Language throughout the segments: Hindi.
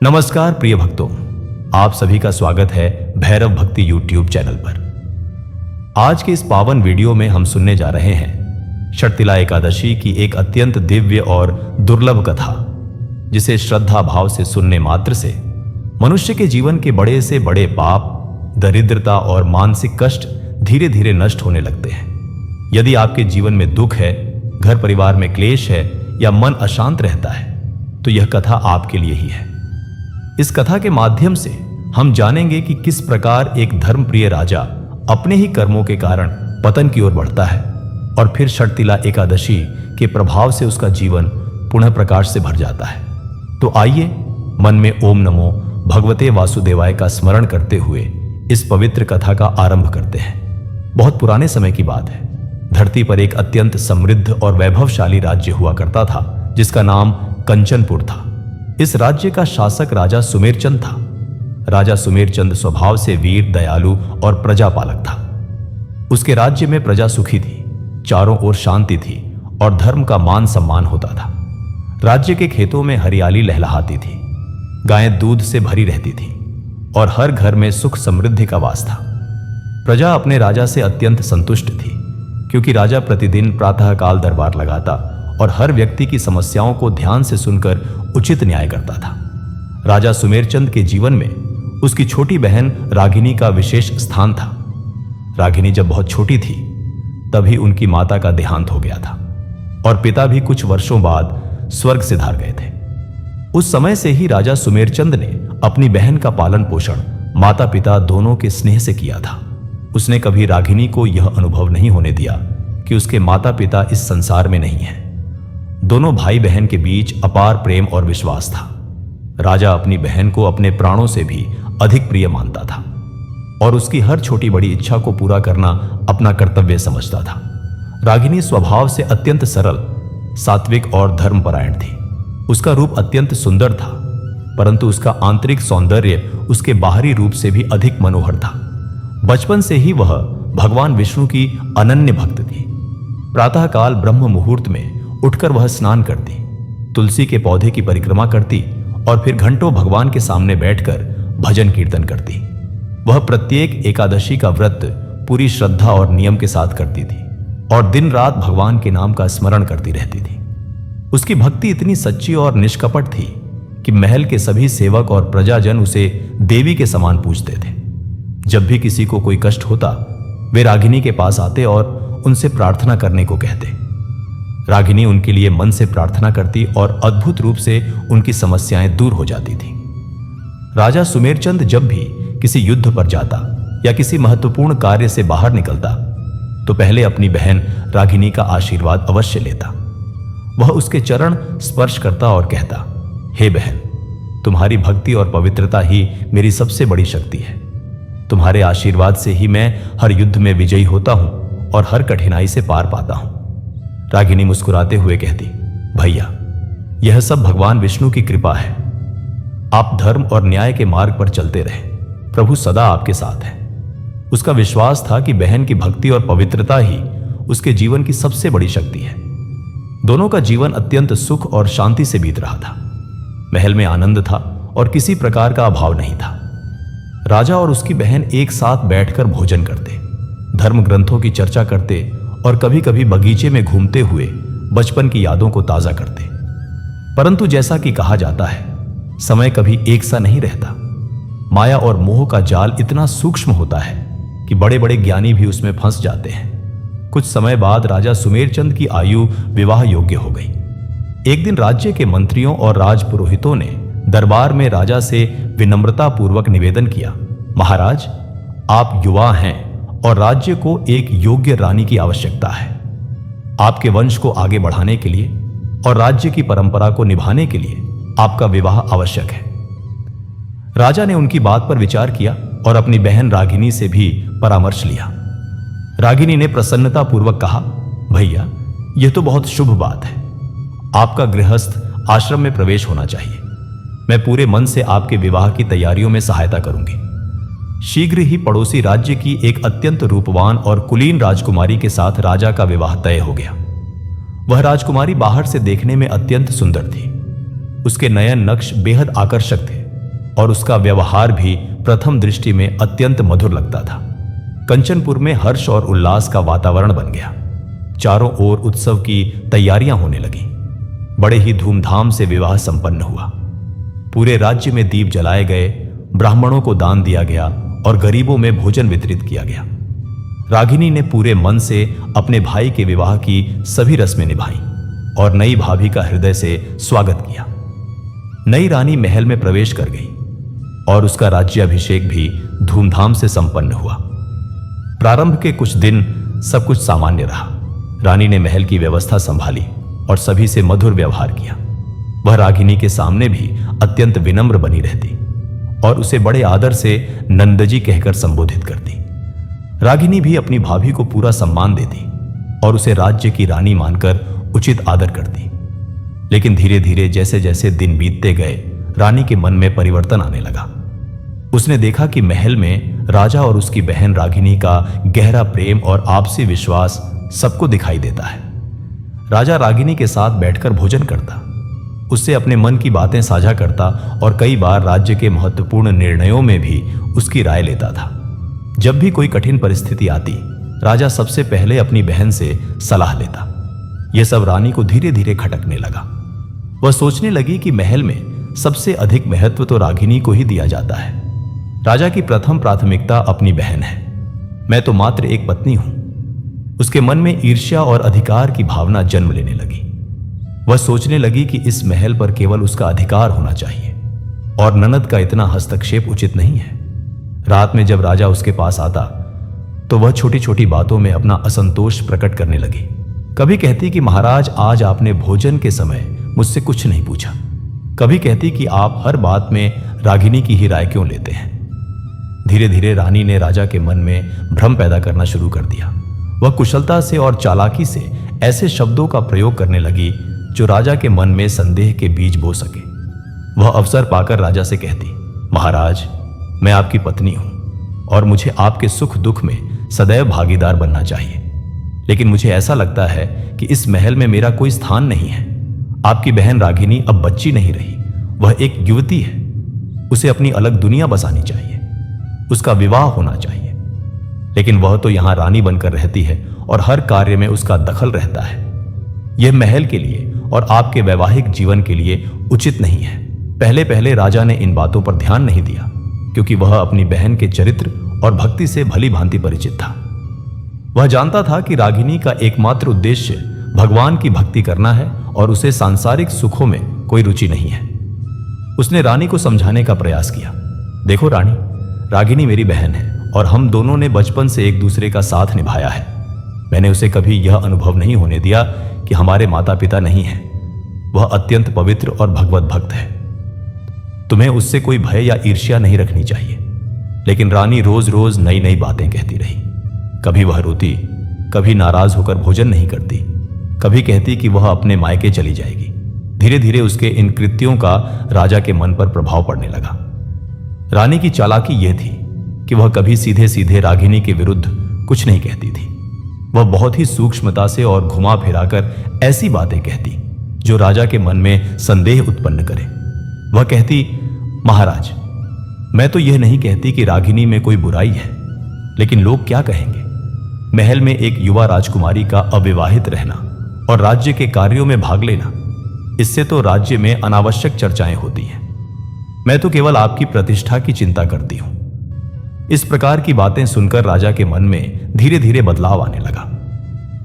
नमस्कार प्रिय भक्तों, आप सभी का स्वागत है भैरव भक्ति यूट्यूब चैनल पर। आज के इस पावन वीडियो में हम सुनने जा रहे हैं षटतिला एकादशी की एक अत्यंत दिव्य और दुर्लभ कथा, जिसे श्रद्धा भाव से सुनने मात्र से मनुष्य के जीवन के बड़े से बड़े पाप, दरिद्रता और मानसिक कष्ट धीरे धीरे नष्ट होने लगते हैं। यदि आपके जीवन में दुख है, घर परिवार में क्लेश है या मन अशांत रहता है, तो यह कथा आपके लिए ही है। इस कथा के माध्यम से हम जानेंगे कि किस प्रकार एक धर्मप्रिय राजा अपने ही कर्मों के कारण पतन की ओर बढ़ता है और फिर षटतिला एकादशी के प्रभाव से उसका जीवन पुनः प्रकाश से भर जाता है। तो आइए मन में ओम नमो भगवते वासुदेवाय का स्मरण करते हुए इस पवित्र कथा का आरंभ करते हैं। बहुत पुराने समय की बात है। धरती पर एक अत्यंत समृद्ध और वैभवशाली राज्य हुआ करता था, जिसका नाम कंचनपुर था। इस राज्य का शासक राजा सुमेरचंद था। राजा सुमेरचंद स्वभाव से वीर, दयालु और प्रजापालक था। उसके राज्य में प्रजा सुखी थी, चारों ओर शांति थी और धर्म का मान सम्मान होता था। राज्य के खेतों में हरियाली लहलहाती थी, गायें दूध से भरी रहती थी और हर घर में सुख समृद्धि का वास था। प्रजा अपने राजा से अत्यंत संतुष्ट थी, क्योंकि राजा प्रतिदिन प्रातःकाल दरबार लगाता और हर व्यक्ति की समस्याओं को ध्यान से सुनकर उचित न्याय करता था। राजा सुमेरचंद के जीवन में उसकी छोटी बहन रागिनी का विशेष स्थान था। रागिनी जब बहुत छोटी थी, तभी उनकी माता का देहांत हो गया था और पिता भी कुछ वर्षों बाद स्वर्ग सिधार गए थे। उस समय से ही राजा सुमेरचंद ने अपनी बहन का पालन पोषण माता पिता दोनों के स्नेह से किया था। उसने कभी रागिनी को यह अनुभव नहीं होने दिया कि उसके माता पिता इस संसार में नहीं हैं। दोनों भाई बहन के बीच अपार प्रेम और विश्वास था। राजा अपनी बहन को अपने प्राणों से भी अधिक प्रिय मानता था और उसकी हर छोटी बड़ी इच्छा को पूरा करना अपना कर्तव्य समझता था। रागिनी स्वभाव से अत्यंत सरल, सात्विक और धर्मपरायण थी। उसका रूप अत्यंत सुंदर था, परंतु उसका आंतरिक सौंदर्य उसके बाहरी रूप से भी अधिक मनोहर था। बचपन से ही वह भगवान विष्णु की अनन्य भक्त थी। प्रातःकाल ब्रह्म मुहूर्त में उठकर वह स्नान करती, तुलसी के पौधे की परिक्रमा करती और फिर घंटों भगवान के सामने बैठकर भजन कीर्तन करती। वह प्रत्येक एकादशी का व्रत पूरी श्रद्धा और नियम के साथ करती थी और दिन रात भगवान के नाम का स्मरण करती रहती थी। उसकी भक्ति इतनी सच्ची और निष्कपट थी कि महल के सभी सेवक और प्रजाजन उसे देवी के समान पूजते थे। जब भी किसी को कोई कष्ट होता, वे रागिनी के पास आते और उनसे प्रार्थना करने को कहते। रागिनी उनके लिए मन से प्रार्थना करती और अद्भुत रूप से उनकी समस्याएं दूर हो जाती थी। राजा सुमेरचंद जब भी किसी युद्ध पर जाता या किसी महत्वपूर्ण कार्य से बाहर निकलता, तो पहले अपनी बहन रागिनी का आशीर्वाद अवश्य लेता। वह उसके चरण स्पर्श करता और कहता, हे बहन, तुम्हारी भक्ति और पवित्रता ही मेरी सबसे बड़ी शक्ति है। तुम्हारे आशीर्वाद से ही मैं हर युद्ध में विजयी होता हूं और हर कठिनाई से पार पाता हूं। रागिनी मुस्कुराते हुए कहती, भैया, यह सब भगवान विष्णु की कृपा है। आप धर्म और न्याय के मार्ग पर चलते रहे, प्रभु सदा आपके साथ है। उसका विश्वास था कि बहन की भक्ति और पवित्रता ही उसके जीवन की सबसे बड़ी शक्ति है। दोनों का जीवन अत्यंत सुख और शांति से बीत रहा था। महल में आनंद था और किसी प्रकार का अभाव नहीं था। राजा और उसकी बहन एक साथ बैठकर भोजन करते, धर्म ग्रंथों की चर्चा करते और कभी कभी बगीचे में घूमते हुए बचपन की यादों को ताजा करते। परंतु जैसा कि कहा जाता है, समय कभी एक सा नहीं रहता। माया और मोह का जाल इतना सूक्ष्म होता है कि बड़े बड़े ज्ञानी भी उसमें फंस जाते हैं। कुछ समय बाद राजा सुमेरचंद की आयु विवाह योग्य हो गई। एक दिन राज्य के मंत्रियों और राजपुरोहितों ने दरबार में राजा से विनम्रता पूर्वक निवेदन किया, महाराज, आप युवा हैं और राज्य को एक योग्य रानी की आवश्यकता है। आपके वंश को आगे बढ़ाने के लिए और राज्य की परंपरा को निभाने के लिए आपका विवाह आवश्यक है। राजा ने उनकी बात पर विचार किया और अपनी बहन रागिनी से भी परामर्श लिया। रागिनी ने प्रसन्नता पूर्वक कहा, भैया, यह तो बहुत शुभ बात है। आपका गृहस्थ आश्रम में प्रवेश होना चाहिए। मैं पूरे मन से आपके विवाह की तैयारियों में सहायता करूंगी। शीघ्र ही पड़ोसी राज्य की एक अत्यंत रूपवान और कुलीन राजकुमारी के साथ राजा का विवाह तय हो गया। वह राजकुमारी बाहर से देखने में अत्यंत सुंदर थी। उसके नयन नक्श बेहद आकर्षक थे और उसका व्यवहार भी प्रथम दृष्टि में अत्यंत मधुर लगता था। कंचनपुर में हर्ष और उल्लास का वातावरण बन गया। चारों ओर उत्सव की तैयारियां होने लगी। बड़े ही धूमधाम से विवाह संपन्न हुआ। पूरे राज्य में दीप जलाए गए, ब्राह्मणों को दान दिया गया और गरीबों में भोजन वितरित किया गया। रागिनी ने पूरे मन से अपने भाई के विवाह की सभी रस्में निभाई और नई भाभी का हृदय से स्वागत किया। नई रानी महल में प्रवेश कर गई और उसका राज्याभिषेक भी धूमधाम से संपन्न हुआ। प्रारंभ के कुछ दिन सब कुछ सामान्य रहा। रानी ने महल की व्यवस्था संभाली और सभी से मधुर व्यवहार किया। वह रागिनी के सामने भी अत्यंत विनम्र बनी रहती और उसे बड़े आदर से नंदजी कहकर संबोधित करती। रागिनी भी अपनी भाभी को पूरा सम्मान देती और उसे राज्य की रानी मानकर उचित आदर करती। लेकिन धीरे धीरे जैसे जैसे दिन बीतते गए, रानी के मन में परिवर्तन आने लगा। उसने देखा कि महल में राजा और उसकी बहन रागिनी का गहरा प्रेम और आपसी विश्वास सबको दिखाई देता है। राजा रागिनी के साथ बैठकर भोजन करता, उससे अपने मन की बातें साझा करता और कई बार राज्य के महत्वपूर्ण निर्णयों में भी उसकी राय लेता था। जब भी कोई कठिन परिस्थिति आती, राजा सबसे पहले अपनी बहन से सलाह लेता। यह सब रानी को धीरे धीरे खटकने लगा। वह सोचने लगी कि महल में सबसे अधिक महत्व तो रागिनी को ही दिया जाता है। राजा की प्रथम प्राथमिकता अपनी बहन है। मैं तो मात्र एक पत्नी हूं। उसके मन में ईर्ष्या और अधिकार की भावना जन्म लेने लगी। वह सोचने लगी कि इस महल पर केवल उसका अधिकार होना चाहिए और ननद का इतना हस्तक्षेप उचित नहीं है। रात में जब राजा उसके पास आता तो वह छोटी छोटी बातों में अपना असंतोष प्रकट करने लगी। कभी कहती कि महाराज, आज आपने भोजन के समय मुझसे कुछ नहीं पूछा। कभी कहती कि आप हर बात में रागिनी की ही राय क्यों लेते हैं। धीरे धीरे रानी ने राजा के मन में भ्रम पैदा करना शुरू कर दिया। वह कुशलता से और चालाकी से ऐसे शब्दों का प्रयोग करने लगी जो राजा के मन में संदेह के बीज बो सके। वह अवसर पाकर राजा से कहती, महाराज, मैं आपकी पत्नी हूं और मुझे आपके सुख दुख में सदैव भागीदार बनना चाहिए। लेकिन मुझे ऐसा लगता है कि इस महल में मेरा कोई स्थान नहीं है। आपकी बहन रागिनी अब बच्ची नहीं रही, वह एक युवती है। उसे अपनी अलग दुनिया बसानी चाहिए, उसका विवाह होना चाहिए। लेकिन वह तो यहां रानी बनकर रहती है और हर कार्य में उसका दखल रहता है। यह महल के लिए और आपके वैवाहिक जीवन के लिए उचित नहीं है। पहले पहले राजा ने इन बातों पर ध्यान नहीं दिया क्योंकि वह अपनी बहन के चरित्र और भक्ति से भली भांति परिचित था। वह जानता था कि रागिनी का एकमात्र उद्देश्य भगवान की भक्ति करना है और उसे सांसारिक सुखों में कोई रुचि नहीं है। उसने रानी को समझाने का प्रयास किया। देखो रानी, रागिनी मेरी बहन है और हम दोनों ने बचपन से एक दूसरे का साथ निभाया है। मैंने उसे कभी यह अनुभव नहीं होने दिया कि हमारे माता पिता नहीं हैं। वह अत्यंत पवित्र और भगवत भक्त है। तुम्हें उससे कोई भय या ईर्ष्या नहीं रखनी चाहिए। लेकिन रानी रोज रोज नई नई बातें कहती रही। कभी वह रोती, कभी नाराज होकर भोजन नहीं करती, कभी कहती कि वह अपने मायके चली जाएगी। धीरे धीरे उसके इन कृत्यों का राजा के मन पर प्रभाव पड़ने लगा। रानी की चालाकी यह थी कि वह कभी सीधे सीधे रागिनी के विरुद्ध कुछ नहीं कहती थी। वह बहुत ही सूक्ष्मता से और घुमा फिराकर ऐसी बातें कहती जो राजा के मन में संदेह उत्पन्न करे। वह कहती, महाराज, मैं तो यह नहीं कहती कि रागिनी में कोई बुराई है, लेकिन लोग क्या कहेंगे। महल में एक युवा राजकुमारी का अविवाहित रहना और राज्य के कार्यों में भाग लेना, इससे तो राज्य में अनावश्यक चर्चाएं होती हैं। मैं तो केवल आपकी प्रतिष्ठा की चिंता करती हूं। इस प्रकार की बातें सुनकर राजा के मन में धीरे धीरे बदलाव आने लगा।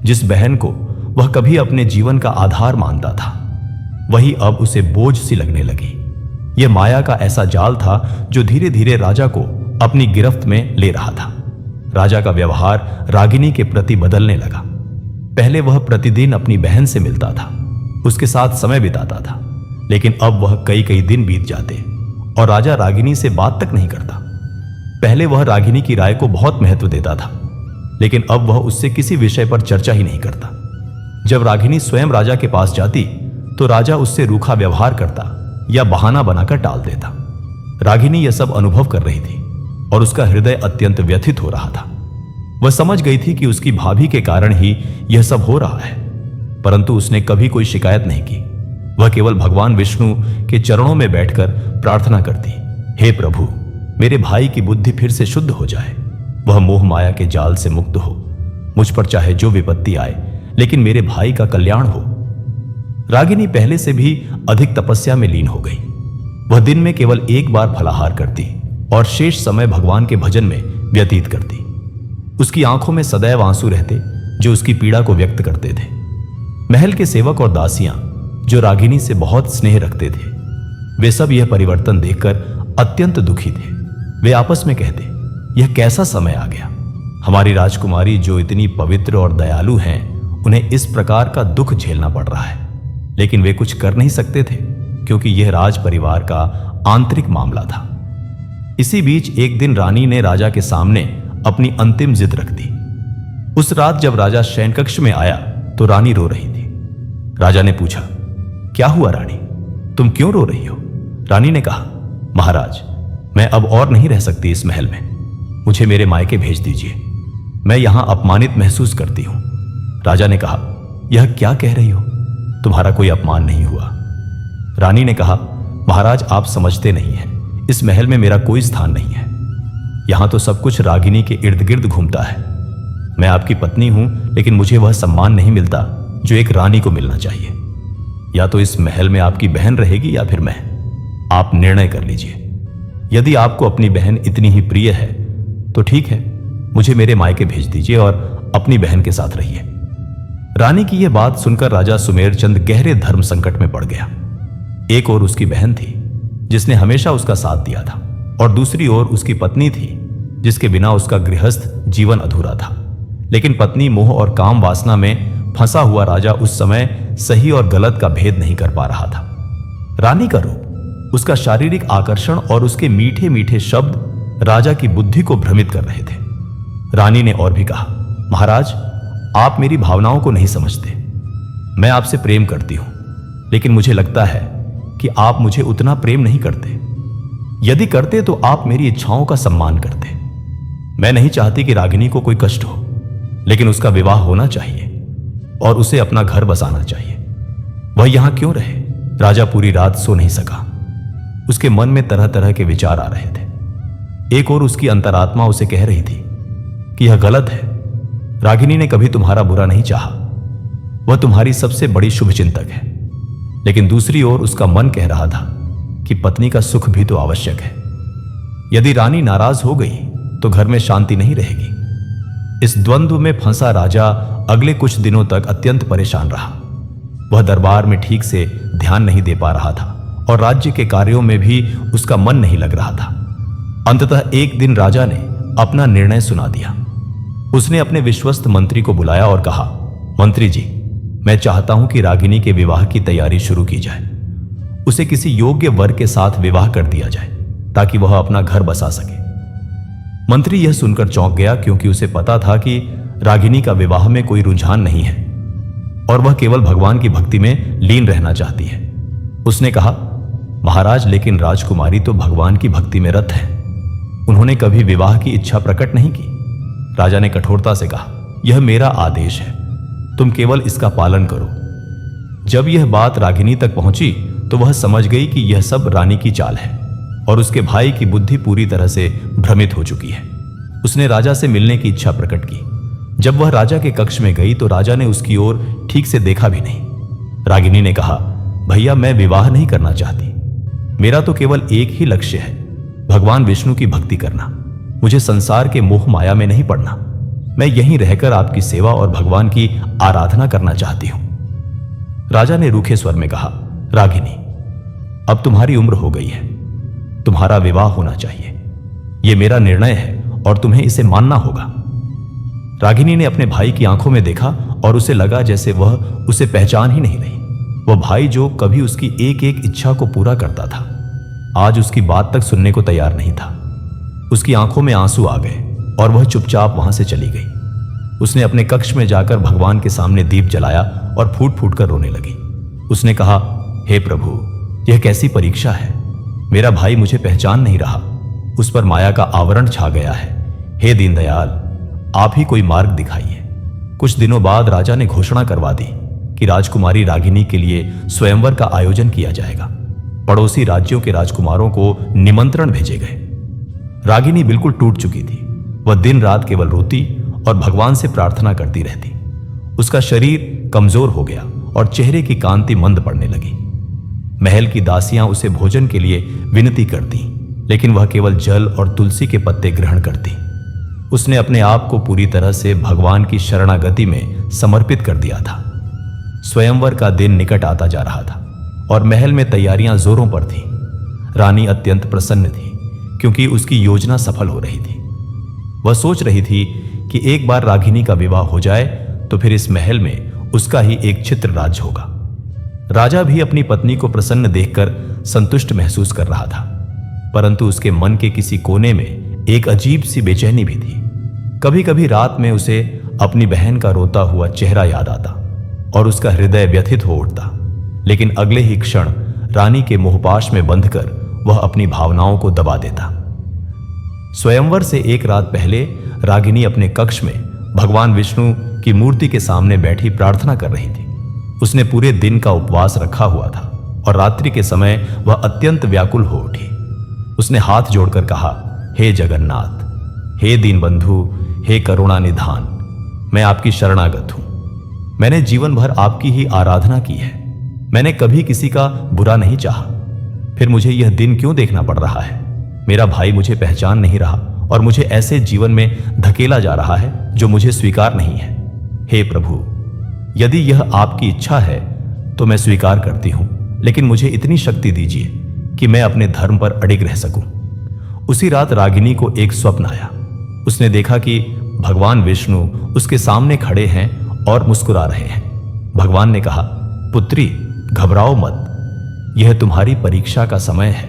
जिस बहन को वह कभी अपने जीवन का आधार मानता था, वही अब उसे बोझ सी लगने लगी। यह माया का ऐसा जाल था जो धीरे धीरे राजा को अपनी गिरफ्त में ले रहा था। राजा का व्यवहार रागिनी के प्रति बदलने लगा। पहले वह प्रतिदिन अपनी बहन से मिलता था, उसके साथ समय बिताता था, लेकिन अब वह कई कई दिन बीत जाते और राजा रागिनी से बात तक नहीं करता। पहले वह रागिनी की राय को बहुत महत्व देता था, लेकिन अब वह उससे किसी विषय पर चर्चा ही नहीं करता। जब रागिनी स्वयं राजा के पास जाती तो राजा उससे रूखा व्यवहार करता या बहाना बनाकर टाल देता। रागिनी यह सब अनुभव कर रही थी और उसका हृदय अत्यंत व्यथित हो रहा था। वह समझ गई थी कि उसकी भाभी के कारण ही यह सब हो रहा है, परंतु उसने कभी कोई शिकायत नहीं की। वह केवल भगवान विष्णु के चरणों में बैठकर प्रार्थना करती, हे प्रभु, मेरे भाई की बुद्धि फिर से शुद्ध हो जाए, वह मोह माया के जाल से मुक्त हो। मुझ पर चाहे जो विपत्ति आए, लेकिन मेरे भाई का कल्याण हो। रागिनी पहले से भी अधिक तपस्या में लीन हो गई। वह दिन में केवल एक बार फलाहार करती और शेष समय भगवान के भजन में व्यतीत करती। उसकी आंखों में सदैव आंसू रहते जो उसकी पीड़ा को व्यक्त करते थे। महल के सेवक और दासियां जो रागिनी से बहुत स्नेह रखते थे, वे सब यह परिवर्तन देखकर अत्यंत दुखी थे। वे आपस में कहते, यह कैसा समय आ गया। हमारी राजकुमारी जो इतनी पवित्र और दयालु हैं, उन्हें इस प्रकार का दुख झेलना पड़ रहा है। लेकिन वे कुछ कर नहीं सकते थे, क्योंकि यह राज परिवार का आंतरिक मामला था। इसी बीच एक दिन रानी ने राजा के सामने अपनी अंतिम जिद रख दी। उस रात जब राजा शयन कक्ष में आया तो रानी रो रही थी। राजा ने पूछा, क्या हुआ रानी, तुम क्यों रो रही हो? रानी ने कहा, महाराज, मैं अब और नहीं रह सकती इस महल में, मुझे मेरे मायके भेज दीजिए, मैं यहां अपमानित महसूस करती हूं। राजा ने कहा, यह क्या कह रही हो, तुम्हारा कोई अपमान नहीं हुआ। रानी ने कहा, महाराज, आप समझते नहीं हैं, इस महल में मेरा कोई स्थान नहीं है। यहां तो सब कुछ रागिनी के इर्द गिर्द घूमता है। मैं आपकी पत्नी हूं, लेकिन मुझे वह सम्मान नहीं मिलता जो एक रानी को मिलना चाहिए। या तो इस महल में आपकी बहन रहेगी या फिर मैं। आप निर्णय कर लीजिए। यदि आपको अपनी बहन इतनी ही प्रिय है तो ठीक है, मुझे मेरे मायके भेज दीजिए और अपनी बहन के साथ रहिए। रानी की यह बात सुनकर राजा सुमेरचंद गहरे धर्म संकट में पड़ गया। एक ओर उसकी बहन थी जिसने हमेशा उसका साथ दिया था, और दूसरी ओर उसकी पत्नी थी जिसके बिना उसका गृहस्थ जीवन अधूरा था। लेकिन पत्नी मोह और काम वासना में फंसा हुआ राजा उस समय सही और गलत का भेद नहीं कर पा रहा था। रानी का रूप, उसका शारीरिक आकर्षण और उसके मीठे मीठे शब्द राजा की बुद्धि को भ्रमित कर रहे थे। रानी ने और भी कहा, महाराज, आप मेरी भावनाओं को नहीं समझते। मैं आपसे प्रेम करती हूं, लेकिन मुझे लगता है कि आप मुझे उतना प्रेम नहीं करते। यदि करते तो आप मेरी इच्छाओं का सम्मान करते। मैं नहीं चाहती कि रागिनी को कोई कष्ट हो, लेकिन उसका विवाह होना चाहिए और उसे अपना घर बसाना चाहिए। वह यहां क्यों रहे? राजा पूरी रात सो नहीं सका। उसके मन में तरह तरह के विचार आ रहे थे। एक और उसकी अंतरात्मा उसे कह रही थी कि यह गलत है, रागिनी ने कभी तुम्हारा बुरा नहीं चाहा, वह तुम्हारी सबसे बड़ी शुभचिंतक है। लेकिन दूसरी ओर उसका मन कह रहा था कि पत्नी का सुख भी तो आवश्यक है। यदि रानी नाराज हो गई तो घर में शांति नहीं रहेगी। इस द्वंद्व में फंसा राजा अगले कुछ दिनों तक अत्यंत परेशान रहा। वह दरबार में ठीक से ध्यान नहीं दे पा रहा था और राज्य के कार्यों में भी उसका मन नहीं लग रहा था। अंततः एक दिन राजा ने अपना निर्णय सुना दिया। उसने अपने विश्वस्त मंत्री को बुलाया और कहा, मंत्री जी, मैं चाहता हूं कि रागिनी के विवाह की तैयारी शुरू की जाए। उसे किसी योग्य वर के साथ विवाह कर दिया जाए ताकि वह अपना घर बसा सके। मंत्री यह सुनकर चौंक गया, क्योंकि उसे पता था कि रागिनी का विवाह में कोई रुझान नहीं है और वह केवल भगवान की भक्ति में लीन रहना चाहती है। उसने कहा, महाराज, लेकिन राजकुमारी तो भगवान की भक्ति में रत है। उन्होंने कभी विवाह की इच्छा प्रकट नहीं की। राजा ने कठोरता से कहा, यह मेरा आदेश है, तुम केवल इसका पालन करो। जब यह बात रागिनी तक पहुंची तो वह समझ गई कि यह सब रानी की चाल है और उसके भाई की बुद्धि पूरी तरह से भ्रमित हो चुकी है। उसने राजा से मिलने की इच्छा प्रकट की। जब वह राजा के कक्ष में गई तो राजा ने उसकी ओर ठीक से देखा भी नहीं। रागिनी ने कहा, भैया, मैं विवाह नहीं करना चाहती। मेरा तो केवल एक ही लक्ष्य है, भगवान विष्णु की भक्ति करना। मुझे संसार के मोह माया में नहीं पड़ना। मैं यहीं रहकर आपकी सेवा और भगवान की आराधना करना चाहती हूं। राजा ने रूखे स्वर में कहा, रागिनी, अब तुम्हारी उम्र हो गई है, तुम्हारा विवाह होना चाहिए। यह मेरा निर्णय है और तुम्हें इसे मानना होगा। रागिनी ने अपने भाई की आंखों में देखा और उसे लगा जैसे वह उसे पहचान ही नहीं रही। वह भाई जो कभी उसकी एक एक इच्छा को पूरा करता था, आज उसकी बात तक सुनने को तैयार नहीं था। उसकी आंखों में आंसू आ गए और वह चुपचाप वहां से चली गई। उसने अपने कक्ष में जाकर भगवान के सामने दीप जलाया और फूट फूट कर रोने लगी। उसने कहा, हे प्रभु, यह कैसी परीक्षा है। मेरा भाई मुझे पहचान नहीं रहा, उस पर माया का आवरण छा गया है। हे दीनदयाल, आप ही कोई मार्ग दिखाइए। कुछ दिनों बाद राजा ने घोषणा करवा दी कि राजकुमारी रागिनी के लिए स्वयंवर का आयोजन किया जाएगा। पड़ोसी राज्यों के राजकुमारों को निमंत्रण भेजे गए। रागिनी बिल्कुल टूट चुकी थी। वह दिन रात केवल रोती और भगवान से प्रार्थना करती रहती। उसका शरीर कमजोर हो गया और चेहरे की कांति मंद पड़ने लगी। महल की दासियां उसे भोजन के लिए विनती करती, लेकिन वह केवल जल और तुलसी के पत्ते ग्रहण करती। उसने अपने आप को पूरी तरह से भगवान की शरणागति में समर्पित कर दिया था। स्वयंवर का दिन निकट आता जा रहा था और महल में तैयारियां जोरों पर थीं। रानी अत्यंत प्रसन्न थी क्योंकि उसकी योजना सफल हो रही थी। वह सोच रही थी कि एक बार रागिनी का विवाह हो जाए तो फिर इस महल में उसका ही एक छित्र राज्य होगा। राजा भी अपनी पत्नी को प्रसन्न देखकर संतुष्ट महसूस कर रहा था, परंतु उसके मन के किसी कोने में एक अजीब सी बेचैनी भी थी। कभी कभी रात में उसे अपनी बहन का रोता हुआ चेहरा याद आता और उसका हृदय व्यथित हो उठता, लेकिन अगले ही क्षण रानी के मोहपाश में बंधकर वह अपनी भावनाओं को दबा देता। स्वयंवर से एक रात पहले रागिनी अपने कक्ष में भगवान विष्णु की मूर्ति के सामने बैठी प्रार्थना कर रही थी। उसने पूरे दिन का उपवास रखा हुआ था और रात्रि के समय वह अत्यंत व्याकुल हो उठी। उसने हाथ जोड़कर कहा, हे जगन्नाथ, हे दीनबंधु, हे करुणा निधान, मैं आपकी शरणागत हूं। मैंने जीवन भर आपकी ही आराधना की है। मैंने कभी किसी का बुरा नहीं चाहा, फिर मुझे यह दिन क्यों देखना पड़ रहा है? मेरा भाई मुझे पहचान नहीं रहा और मुझे ऐसे जीवन में धकेला जा रहा है जो मुझे स्वीकार नहीं है। हे प्रभु, यदि यह आपकी इच्छा है तो मैं स्वीकार करती हूं, लेकिन मुझे इतनी शक्ति दीजिए कि मैं अपने धर्म पर अडिग रह सकूं। उसी रात रागिनी को एक स्वप्न आया। उसने देखा कि भगवान विष्णु उसके सामने खड़े हैं और मुस्कुरा रहे हैं। भगवान ने कहा, पुत्री, घबराओ मत, यह तुम्हारी परीक्षा का समय है।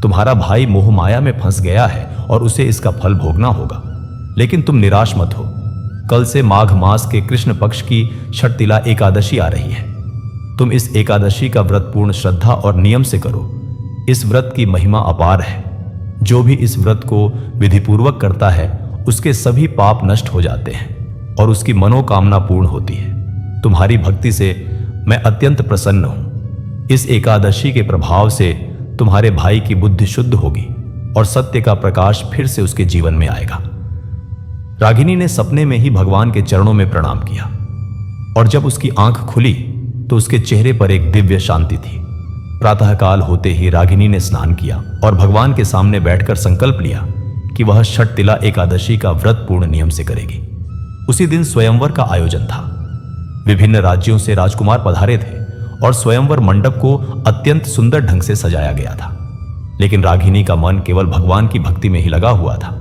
तुम्हारा भाई मोह माया में फंस गया है और उसे इसका फल भोगना होगा, लेकिन तुम निराश मत हो। कल से माघ मास के कृष्ण पक्ष की षटतिला एकादशी आ रही है। तुम इस एकादशी का व्रत पूर्ण श्रद्धा और नियम से करो। इस व्रत की महिमा अपार है। जो भी इस व्रत को विधिपूर्वक करता है उसके सभी पाप नष्ट हो जाते हैं और उसकी मनोकामना पूर्ण होती है। तुम्हारी भक्ति से मैं अत्यंत प्रसन्न हूं। इस एकादशी के प्रभाव से तुम्हारे भाई की बुद्धि शुद्ध होगी और सत्य का प्रकाश फिर से उसके जीवन में आएगा। रागिनी ने सपने में ही भगवान के चरणों में प्रणाम किया और जब उसकी आंख खुली तो उसके चेहरे पर एक दिव्य शांति थी। प्रातःकाल होते ही रागिनी ने स्नान किया और भगवान के सामने बैठकर संकल्प लिया कि वह षटतिला एकादशी का व्रत पूर्ण नियम से करेगी। उसी दिन स्वयंवर का आयोजन था। विभिन्न राज्यों से राजकुमार पधारे थे और स्वयंवर मंडप को अत्यंत सुंदर ढंग से सजाया गया था, लेकिन रागिनी का मन केवल भगवान की भक्ति में ही लगा हुआ था।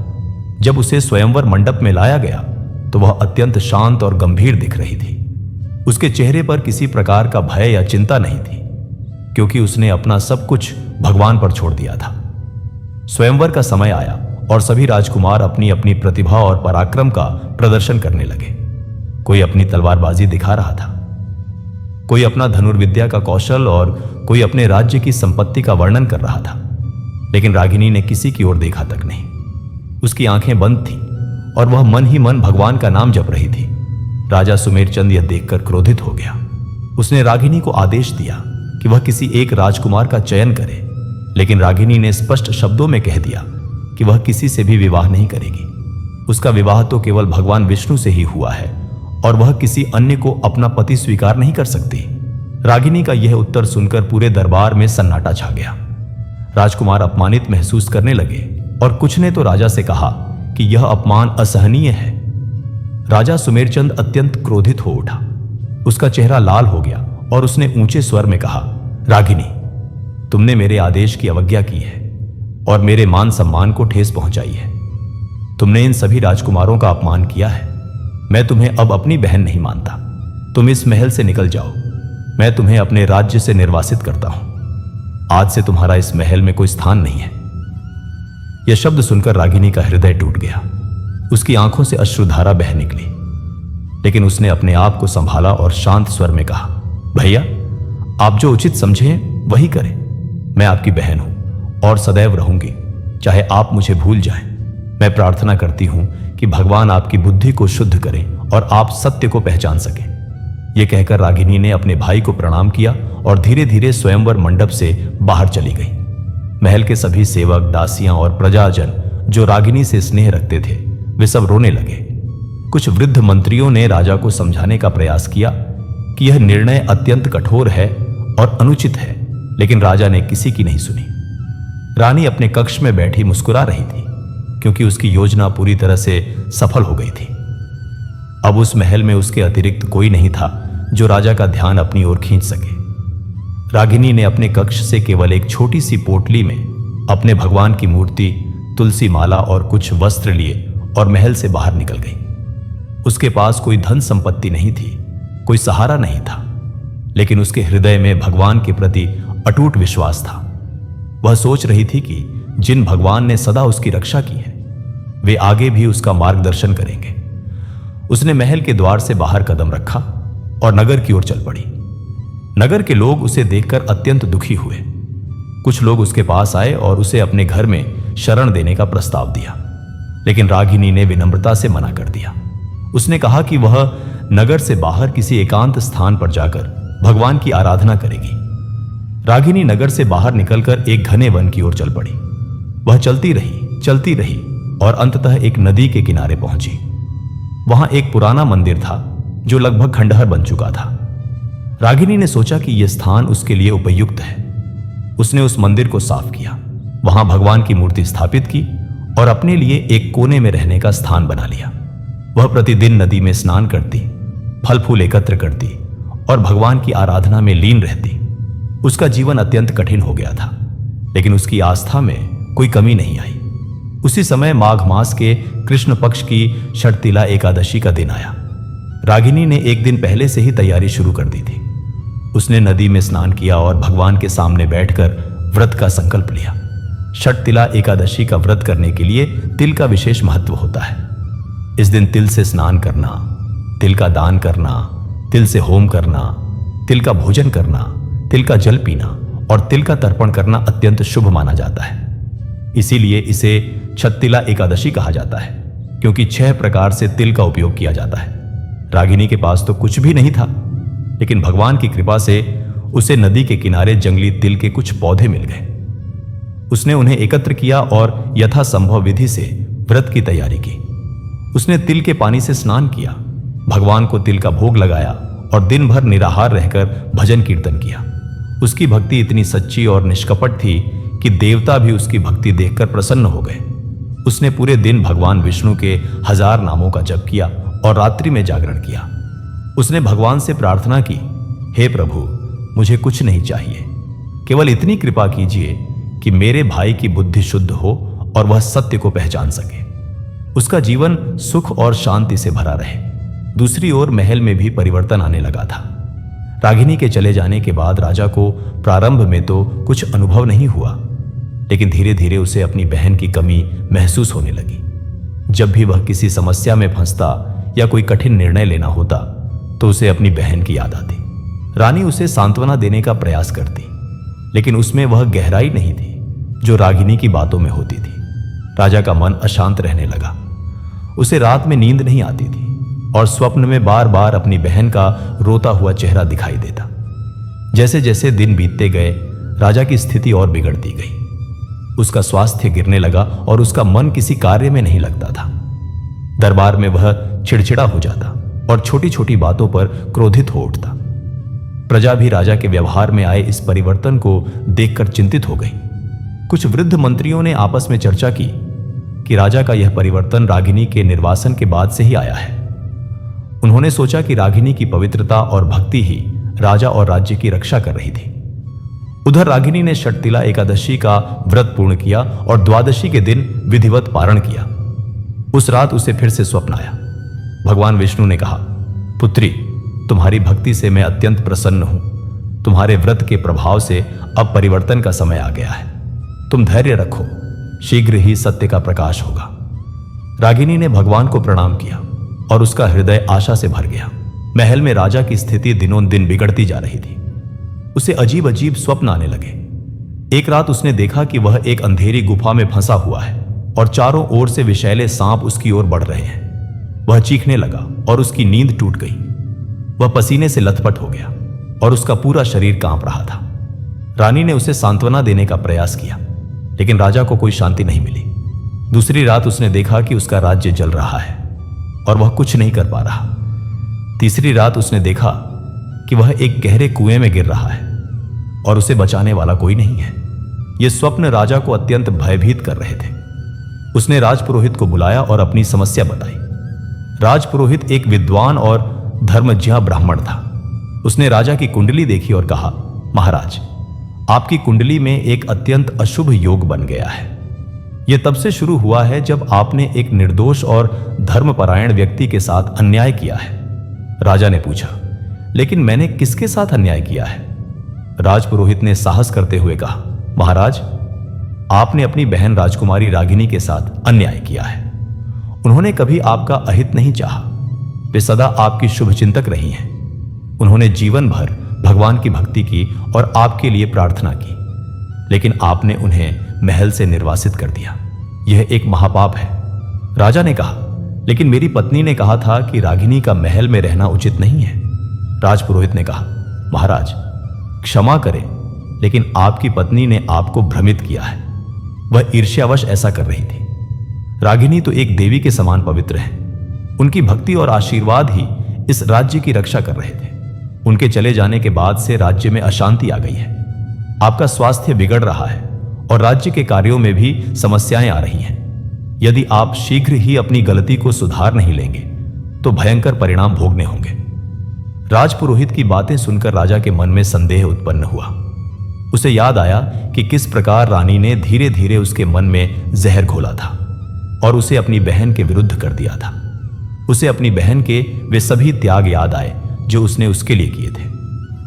जब उसे स्वयंवर मंडप में लाया गया तो वह अत्यंत शांत और गंभीर दिख रही थी। उसके चेहरे पर किसी प्रकार का भय या चिंता नहीं थी, क्योंकि उसने अपना सब कुछ भगवान पर छोड़ दिया था। स्वयंवर का समय आया और सभी राजकुमार अपनी अपनी प्रतिभा और पराक्रम का प्रदर्शन करने लगे। कोई अपनी तलवारबाजी दिखा रहा था, कोई अपना धनुर्विद्या का कौशल और कोई अपने राज्य की संपत्ति का वर्णन कर रहा था, लेकिन रागिनी ने किसी की ओर देखा तक नहीं। उसकी आंखें बंद थीं और वह मन ही मन भगवान का नाम जप रही थी। राजा सुमेरचंद यह देखकर क्रोधित हो गया। उसने रागिनी को आदेश दिया कि वह किसी एक राजकुमार का चयन करे, लेकिन रागिनी ने स्पष्ट शब्दों में कह दिया कि वह किसी से भी विवाह नहीं करेगी। उसका विवाह तो केवल भगवान विष्णु से ही हुआ है और वह किसी अन्य को अपना पति स्वीकार नहीं कर सकती। रागिनी का यह उत्तर सुनकर पूरे दरबार में सन्नाटा छा गया। राजकुमार अपमानित महसूस करने लगे और कुछ ने तो राजा से कहा कि यह अपमान असहनीय है। राजा सुमेरचंद अत्यंत क्रोधित हो उठा। उसका चेहरा लाल हो गया और उसने ऊंचे स्वर में कहा, रागिनी, तुमने मेरे आदेश की अवज्ञा की है और मेरे मान सम्मान को ठेस पहुंचाई है। तुमने इन सभी राजकुमारों का अपमान किया है। मैं तुम्हें अब अपनी बहन नहीं मानता। तुम इस महल से निकल जाओ। मैं तुम्हें अपने राज्य से निर्वासित करता हूं। आज से तुम्हारा इस महल में कोई स्थान नहीं है। यह शब्द सुनकर रागिनी का हृदय टूट गया। उसकी आंखों से अश्रुधारा बह निकली, लेकिन उसने अपने आप को संभाला और शांत स्वर में कहा, भैया, आप जो उचित समझें वही करें। मैं आपकी बहन हूं और सदैव रहूंगी, चाहे आप मुझे भूल जाएं। मैं प्रार्थना करती हूं कि भगवान आपकी बुद्धि को शुद्ध करें और आप सत्य को पहचान सकें। यह कहकर रागिनी ने अपने भाई को प्रणाम किया और धीरे धीरे स्वयंवर मंडप से बाहर चली गई। महल के सभी सेवक, दासियां और प्रजाजन जो रागिनी से स्नेह रखते थे, वे सब रोने लगे। कुछ वृद्ध मंत्रियों ने राजा को समझाने का प्रयास किया कि यह निर्णय अत्यंत कठोर है और अनुचित है, लेकिन राजा ने किसी की नहीं सुनी। रानी अपने कक्ष में बैठी मुस्कुरा रही थी, क्योंकि उसकी योजना पूरी तरह से सफल हो गई थी। अब उस महल में उसके अतिरिक्त कोई नहीं था जो राजा का ध्यान अपनी ओर खींच सके। रागिनी ने अपने कक्ष से केवल एक छोटी सी पोटली में अपने भगवान की मूर्ति, तुलसी माला और कुछ वस्त्र लिए और महल से बाहर निकल गई। उसके पास कोई धन संपत्ति नहीं थी, कोई सहारा नहीं था, लेकिन उसके हृदय में भगवान के प्रति अटूट विश्वास था। वह सोच रही थी कि जिन भगवान ने सदा उसकी रक्षा की है, वे आगे भी उसका मार्गदर्शन करेंगे। उसने महल के द्वार से बाहर कदम रखा और नगर की ओर चल पड़ी। नगर के लोग उसे देखकर अत्यंत दुखी हुए। कुछ लोग उसके पास आए और उसे अपने घर में शरण देने का प्रस्ताव दिया, लेकिन रागिनी ने विनम्रता से मना कर दिया। उसने कहा कि वह नगर से बाहर किसी एकांत स्थान पर जाकर भगवान की आराधना करेगी। रागिनी नगर से बाहर निकलकर एक घने वन की ओर चल पड़ी। वह चलती रही और अंततः एक नदी के किनारे पहुंची। वहां एक पुराना मंदिर था जो लगभग खंडहर बन चुका था। रागिनी ने सोचा कि यह स्थान उसके लिए उपयुक्त है। उसने उस मंदिर को साफ किया, वहां भगवान की मूर्ति स्थापित की और अपने लिए एक कोने में रहने का स्थान बना लिया। वह प्रतिदिन नदी में स्नान करती, फल फूल एकत्र करती और भगवान की आराधना में लीन रहती। उसका जीवन अत्यंत कठिन हो गया था, लेकिन उसकी आस्था में कोई कमी नहीं आई। उसी समय माघ मास के कृष्ण पक्ष की षटतिला एकादशी का दिन आया। रागिनी ने एक दिन पहले से ही तैयारी शुरू कर दी थी। उसने नदी में स्नान किया और भगवान के सामने बैठकर व्रत का संकल्प लिया। षटतिला एकादशी का व्रत करने के लिए तिल का विशेष महत्व होता है। इस दिन तिल से स्नान करना, तिल का दान करना, तिल से होम करना, तिल का भोजन करना, तिल का जल पीना और तिल का तर्पण करना अत्यंत शुभ माना जाता है। इसीलिए इसे छत्तिला एकादशी कहा जाता है, क्योंकि 6 प्रकार से तिल का उपयोग किया जाता है। रागिनी के पास तो कुछ भी नहीं था, लेकिन भगवान की कृपा से उसे नदी के किनारे जंगली तिल के कुछ पौधे मिल गए। उसने उन्हें एकत्र किया और यथासंभव विधि से व्रत की तैयारी की। उसने तिल के पानी से स्नान किया, भगवान को तिल का भोग लगाया और दिन भर निराहार रहकर भजन कीर्तन किया। उसकी भक्ति इतनी सच्ची और निष्कपट थी कि देवता भी उसकी भक्ति देखकर प्रसन्न हो गए। उसने पूरे दिन भगवान विष्णु के 1000 नामों का जप किया और रात्रि में जागरण किया। उसने भगवान से प्रार्थना की, हे प्रभु, मुझे कुछ नहीं चाहिए, केवल इतनी कृपा कीजिए कि मेरे भाई की बुद्धि शुद्ध हो और वह सत्य को पहचान सके, उसका जीवन सुख और शांति से भरा रहे। दूसरी ओर महल में भी परिवर्तन आने लगा था। रागिनी के चले जाने के बाद राजा को प्रारंभ में तो कुछ अनुभव नहीं हुआ, लेकिन धीरे धीरे उसे अपनी बहन की कमी महसूस होने लगी। जब भी वह किसी समस्या में फंसता या कोई कठिन निर्णय लेना होता तो उसे अपनी बहन की याद आती। रानी उसे सांत्वना देने का प्रयास करती, लेकिन उसमें वह गहराई नहीं थी जो रागिनी की बातों में होती थी। राजा का मन अशांत रहने लगा। उसे रात में नींद नहीं आती थी और स्वप्न में बार बार अपनी बहन का रोता हुआ चेहरा दिखाई देता। जैसे जैसे दिन बीतते गए, राजा की स्थिति और बिगड़ती गई। उसका स्वास्थ्य गिरने लगा और उसका मन किसी कार्य में नहीं लगता था। दरबार में वह चिड़चिड़ा हो जाता और छोटी छोटी बातों पर क्रोधित हो उठता। प्रजा भी राजा के व्यवहार में आए इस परिवर्तन को देखकर चिंतित हो गई। कुछ वृद्ध मंत्रियों ने आपस में चर्चा की कि राजा का यह परिवर्तन रागिनी के निर्वासन के बाद से ही आया है। उन्होंने सोचा कि रागिनी की पवित्रता और भक्ति ही राजा और राज्य की रक्षा कर रही थी। उधर रागिनी ने षटतिला एकादशी का व्रत पूर्ण किया और द्वादशी के दिन विधिवत पारण किया। उस रात उसे फिर से स्वप्न आया। भगवान विष्णु ने कहा, पुत्री, तुम्हारी भक्ति से मैं अत्यंत प्रसन्न हूं। तुम्हारे व्रत के प्रभाव से अब परिवर्तन का समय आ गया है। तुम धैर्य रखो, शीघ्र ही सत्य का प्रकाश होगा। रागिनी ने भगवान को प्रणाम किया और उसका हृदय आशा से भर गया। महल में राजा की स्थिति दिनों दिन बिगड़ती जा रही थी। उसे अजीब अजीब स्वप्न आने लगे। एक रात उसने देखा कि वह एक अंधेरी गुफा में फंसा हुआ है और चारों ओर से विषैले सांप उसकी ओर बढ़ रहे हैं। वह चीखने लगा और उसकी नींद टूट गई। वह पसीने से लथपथ हो गया और उसका पूरा शरीर कांप रहा था। रानी ने उसे सांत्वना देने का प्रयास किया, लेकिन राजा को कोई शांति नहीं मिली। दूसरी रात उसने देखा कि उसका राज्य जल रहा है और वह कुछ नहीं कर पा रहा। तीसरी रात उसने देखा कि वह एक गहरे कुएं में गिर रहा है और उसे बचाने वाला कोई नहीं है। यह स्वप्न राजा को अत्यंत भयभीत कर रहे थे। उसने राजपुरोहित को बुलाया और अपनी समस्या बताई। राजपुरोहित एक विद्वान और धर्मज्ञ ब्राह्मण था। उसने राजा की कुंडली देखी और कहा, महाराज, आपकी कुंडली में एक अत्यंत अशुभ योग बन गया है। यह तब से शुरू हुआ है जब आपने एक निर्दोष और धर्मपरायण व्यक्ति के साथ अन्याय किया है। राजा ने पूछा, लेकिन मैंने किसके साथ अन्याय किया है? राजपुरोहित ने साहस करते हुए कहा, महाराज, आपने अपनी बहन राजकुमारी रागिनी के साथ अन्याय किया है। उन्होंने कभी आपका अहित नहीं चाहा। वे सदा आपकी शुभचिंतक रही हैं। उन्होंने जीवन भर भगवान की भक्ति की और आपके लिए प्रार्थना की, लेकिन आपने उन्हें महल से निर्वासित कर दिया। यह एक महापाप है। राजा ने कहा, लेकिन मेरी पत्नी ने कहा था कि रागिनी का महल में रहना उचित नहीं है। राजपुरोहित ने कहा, महाराज, क्षमा करें, लेकिन आपकी पत्नी ने आपको भ्रमित किया है। वह ईर्ष्यावश ऐसा कर रही थी। रागिनी तो एक देवी के समान पवित्र है। उनकी भक्ति और आशीर्वाद ही इस राज्य की रक्षा कर रहे थे। उनके चले जाने के बाद से राज्य में अशांति आ गई है। आपका स्वास्थ्य बिगड़ रहा है और राज्य के कार्यों में भी समस्याएं आ रही हैं। यदि आप शीघ्र ही अपनी गलती को सुधार नहीं लेंगे तो भयंकर परिणाम भोगने होंगे। राजपुरोहित की बातें सुनकर राजा के मन में संदेह उत्पन्न हुआ। उसे याद आया कि किस प्रकार रानी ने धीरे धीरे उसके मन में जहर घोला था और उसे अपनी बहन के विरुद्ध कर दिया था। उसे अपनी बहन के वे सभी त्याग याद आए जो उसने उसके लिए किए थे।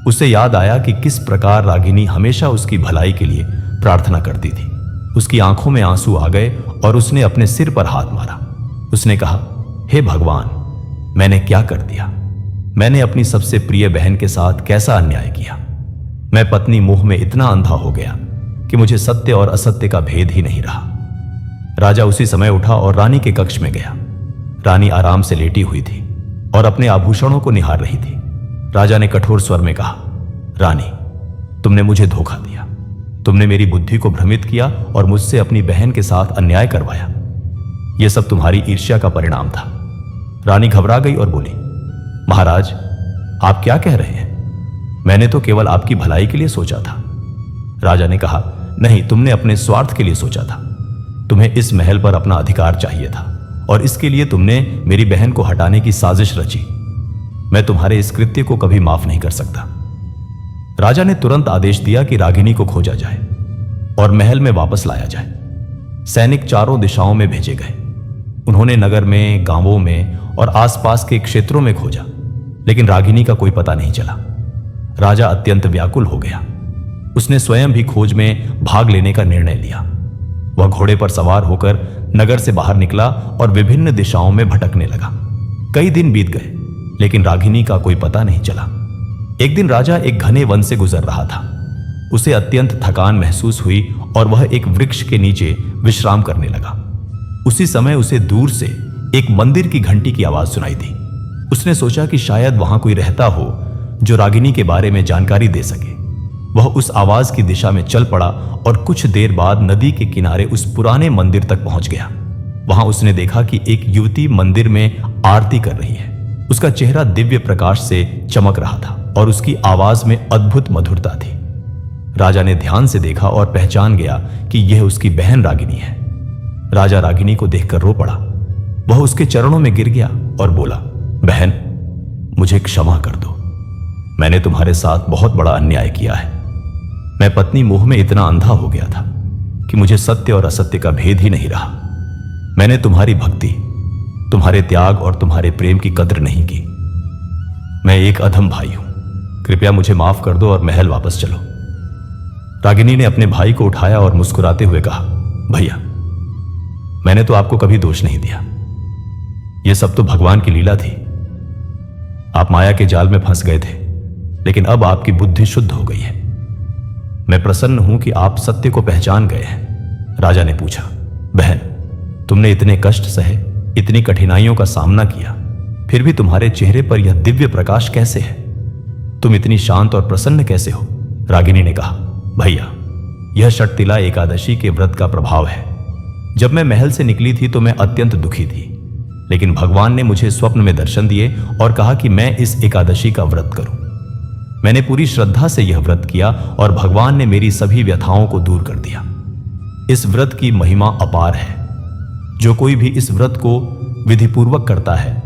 उसे याद आया कि किस प्रकार रागिनी हमेशा उसकी भलाई के लिए प्रार्थना करती थी। उसकी आंखों में आंसू आ गए और उसने अपने सिर पर हाथ मारा। उसने कहा, हे भगवान, मैंने क्या कर दिया? मैंने अपनी सबसे प्रिय बहन के साथ कैसा अन्याय किया? मैं पत्नी मोह में इतना अंधा हो गया कि मुझे सत्य और असत्य का भेद ही नहीं रहा। राजा उसी समय उठा और रानी के कक्ष में गया। रानी आराम से लेटी हुई थी और अपने आभूषणों को निहार रही थी। राजा ने कठोर स्वर में कहा, रानी, तुमने मुझे धोखा दिया। तुमने मेरी बुद्धि को भ्रमित किया और मुझसे अपनी बहन के साथ अन्याय करवाया। यह सब तुम्हारी ईर्ष्या का परिणाम था। रानी घबरा गई और बोली, महाराज, आप क्या कह रहे हैं? मैंने तो केवल आपकी भलाई के लिए सोचा था। राजा ने कहा, नहीं, तुमने अपने स्वार्थ के लिए सोचा था। तुम्हें इस महल पर अपना अधिकार चाहिए था और इसके लिए तुमने मेरी बहन को हटाने की साजिश रची। मैं तुम्हारे इस कृत्य को कभी माफ नहीं कर सकता। राजा ने तुरंत आदेश दिया कि रागिनी को खोजा जाए और महल में वापस लाया जाए। सैनिक चारों दिशाओं में भेजे गए। उन्होंने नगर में, गांवों में और आसपास के क्षेत्रों में खोजा, लेकिन रागिनी का कोई पता नहीं चला। राजा अत्यंत व्याकुल हो गया। उसने स्वयं भी खोज में भाग लेने का निर्णय लिया। वह घोड़े पर सवार होकर नगर से बाहर निकला और विभिन्न दिशाओं में भटकने लगा। कई दिन बीत गए, लेकिन रागिनी का कोई पता नहीं चला। एक दिन राजा एक घने वन से गुजर रहा था। उसे अत्यंत थकान महसूस हुई और वह एक वृक्ष के नीचे विश्राम करने लगा। उसी समय उसे दूर से एक मंदिर की घंटी की आवाज सुनाई दी। उसने सोचा कि शायद वहां कोई रहता हो जो रागिनी के बारे में जानकारी दे सके। वह उस आवाज की दिशा में चल पड़ा और कुछ देर बाद नदी के किनारे उस पुराने मंदिर तक पहुंच गया। वहां उसने देखा कि एक युवती मंदिर में आरती कर रही है। उसका चेहरा दिव्य प्रकाश से चमक रहा था और उसकी आवाज में अद्भुत मधुरता थी। राजा ने ध्यान से देखा और पहचान गया कि यह उसकी बहन रागिनी है। राजा रागिनी को देखकर रो पड़ा। वह उसके चरणों में गिर गया और बोला, बहन, मुझे क्षमा कर दो। मैंने तुम्हारे साथ बहुत बड़ा अन्याय किया है। मैं पत्नी मोह में इतना अंधा हो गया था कि मुझे सत्य और असत्य का भेद ही नहीं रहा। मैंने तुम्हारी भक्ति, तुम्हारे त्याग और तुम्हारे प्रेम की कद्र नहीं की। मैं एक अधम भाई हूं। कृपया मुझे माफ कर दो और महल वापस चलो। रागिनी ने अपने भाई को उठाया और मुस्कुराते हुए कहा, भैया, मैंने तो आपको कभी दोष नहीं दिया। यह सब तो भगवान की लीला थी। आप माया के जाल में फंस गए थे, लेकिन अब आपकी बुद्धि शुद्ध हो गई है। मैं प्रसन्न हूं कि आप सत्य को पहचान गए हैं। राजा ने पूछा, बहन, तुमने इतने कष्ट सहे, इतनी कठिनाइयों का सामना किया, फिर भी तुम्हारे चेहरे पर यह दिव्य प्रकाश कैसे है? तुम इतनी शांत और प्रसन्न कैसे हो? रागिनी ने कहा, भैया, यह षटतिला एकादशी के व्रत का प्रभाव है। जब मैं महल से निकली थी तो मैं अत्यंत दुखी थी, लेकिन भगवान ने मुझे स्वप्न में दर्शन दिए और कहा कि मैं इस एकादशी का व्रत करूं। मैंने पूरी श्रद्धा से यह व्रत किया और भगवान ने मेरी सभी व्यथाओं को दूर कर दिया। इस व्रत की महिमा अपार है। जो कोई भी इस व्रत को विधिपूर्वक करता है,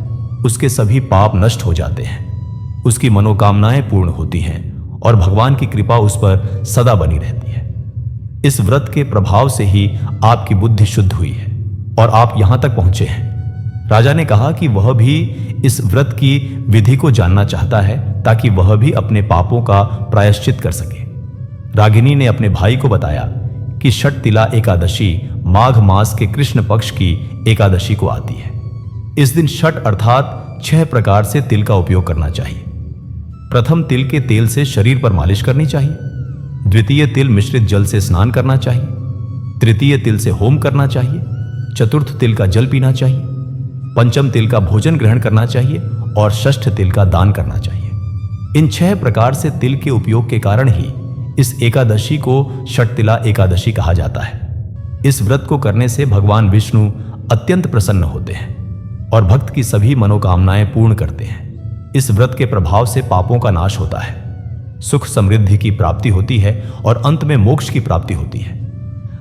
उसके सभी पाप नष्ट हो जाते हैं, उसकी मनोकामनाएं पूर्ण होती हैं और भगवान की कृपा उस पर सदा बनी रहती है। इस व्रत के प्रभाव से ही आपकी बुद्धि शुद्ध हुई है और आप यहां तक पहुंचे हैं। राजा ने कहा कि वह भी इस व्रत की विधि को जानना चाहता है ताकि वह भी अपने पापों का प्रायश्चित कर सके। रागिनी ने अपने भाई को बताया कि षटतिला एकादशी माघ मास के कृष्ण पक्ष की एकादशी को आती है। इस दिन षट अर्थात 6 प्रकार से तिल का उपयोग करना चाहिए। प्रथम, तिल के तेल से शरीर पर मालिश करनी चाहिए। द्वितीय, तिल मिश्रित जल से स्नान करना चाहिए। तृतीय, तिल से होम करना चाहिए। चतुर्थ, तिल का जल पीना चाहिए। पंचम, तिल का भोजन ग्रहण करना चाहिए और षष्ठ, तिल का दान करना चाहिए। इन 6 प्रकार से तिल के उपयोग के कारण ही इस एकादशी को षटतिला एकादशी कहा जाता है। इस व्रत को करने से भगवान विष्णु अत्यंत प्रसन्न होते हैं और भक्त की सभी मनोकामनाएं पूर्ण करते हैं। इस व्रत के प्रभाव से पापों का नाश होता है, सुख समृद्धि की प्राप्ति होती है और अंत में मोक्ष की प्राप्ति होती है।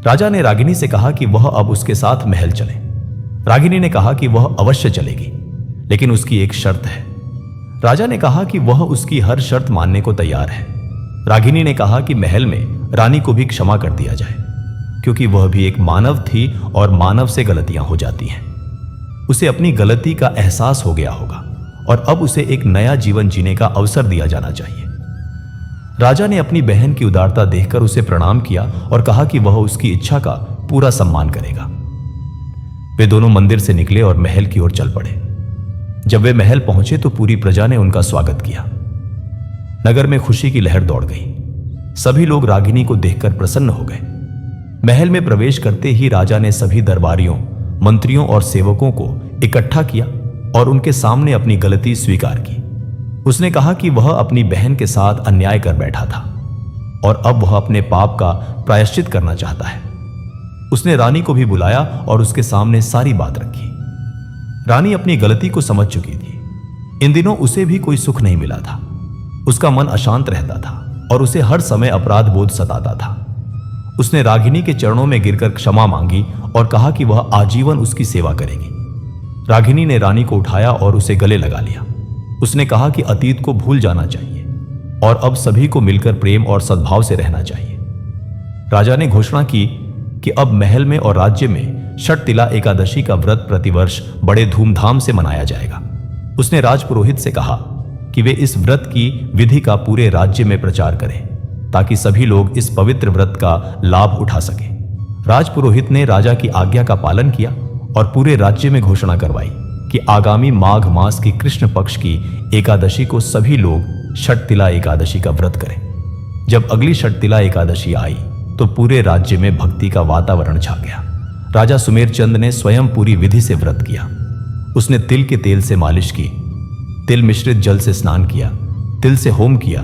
राजा ने रागिनी से कहा कि वह अब उसके साथ महल चले। रागिनी ने कहा कि वह अवश्य चलेगी, लेकिन उसकी एक शर्त है। राजा ने कहा कि वह उसकी हर शर्त मानने को तैयार है। रागिनी ने कहा कि महल में रानी को भी क्षमा कर दिया जाए, क्योंकि वह भी एक मानव थी और मानव से गलतियां हो जाती हैं। उसे अपनी गलती का एहसास हो गया होगा और अब उसे एक नया जीवन जीने का अवसर दिया जाना चाहिए। राजा ने अपनी बहन की उदारता देखकर उसे प्रणाम किया और कहा कि वह उसकी इच्छा का पूरा सम्मान करेगा। वे दोनों मंदिर से निकले और महल की ओर चल पड़े। जब वे महल पहुंचे तो पूरी प्रजा ने उनका स्वागत किया। नगर में खुशी की लहर दौड़ गई। सभी लोग रागिनी को देखकर प्रसन्न हो गए। महल में प्रवेश करते ही राजा ने सभी दरबारियों, मंत्रियों और सेवकों को इकट्ठा किया और उनके सामने अपनी गलती स्वीकार की। उसने कहा कि वह अपनी बहन के साथ अन्याय कर बैठा था और अब वह अपने पाप का प्रायश्चित करना चाहता है। उसने रानी को भी बुलाया और उसके सामने सारी बात रखी। रानी अपनी गलती को समझ चुकी थी। इन दिनों उसे भी कोई सुख नहीं मिला था। उसका मन अशांत रहता था और उसे हर समय अपराध बोध सताता था। उसने रागिनी के चरणों में गिरकर क्षमा मांगी और कहा कि वह आजीवन उसकी सेवा करेगी। रागिनी ने रानी को उठाया और उसे गले लगा लिया। उसने कहा कि अतीत को भूल जाना चाहिए और अब सभी को मिलकर प्रेम और सद्भाव से रहना चाहिए। राजा ने घोषणा की कि अब महल में और राज्य में षटतिला एकादशी का व्रत प्रतिवर्ष बड़े धूमधाम से मनाया जाएगा। उसने राजपुरोहित से कहा कि वे इस व्रत की विधि का पूरे राज्य में प्रचार करें ताकि सभी लोग इस पवित्र व्रत का लाभ उठा सकें। राजपुरोहित ने राजा की आज्ञा का पालन किया और पूरे राज्य में घोषणा करवाई कि आगामी माघ मास की कृष्ण पक्ष की एकादशी को सभी लोग षटतिला एकादशी का व्रत करें। जब अगली षटतिला एकादशी आई तो पूरे राज्य में भक्ति का वातावरण छा गया। राजा सुमेरचंद ने स्वयं पूरी विधि से व्रत किया। उसने तिल के तेल से मालिश की, तिल मिश्रित जल से स्नान किया, तिल से होम किया,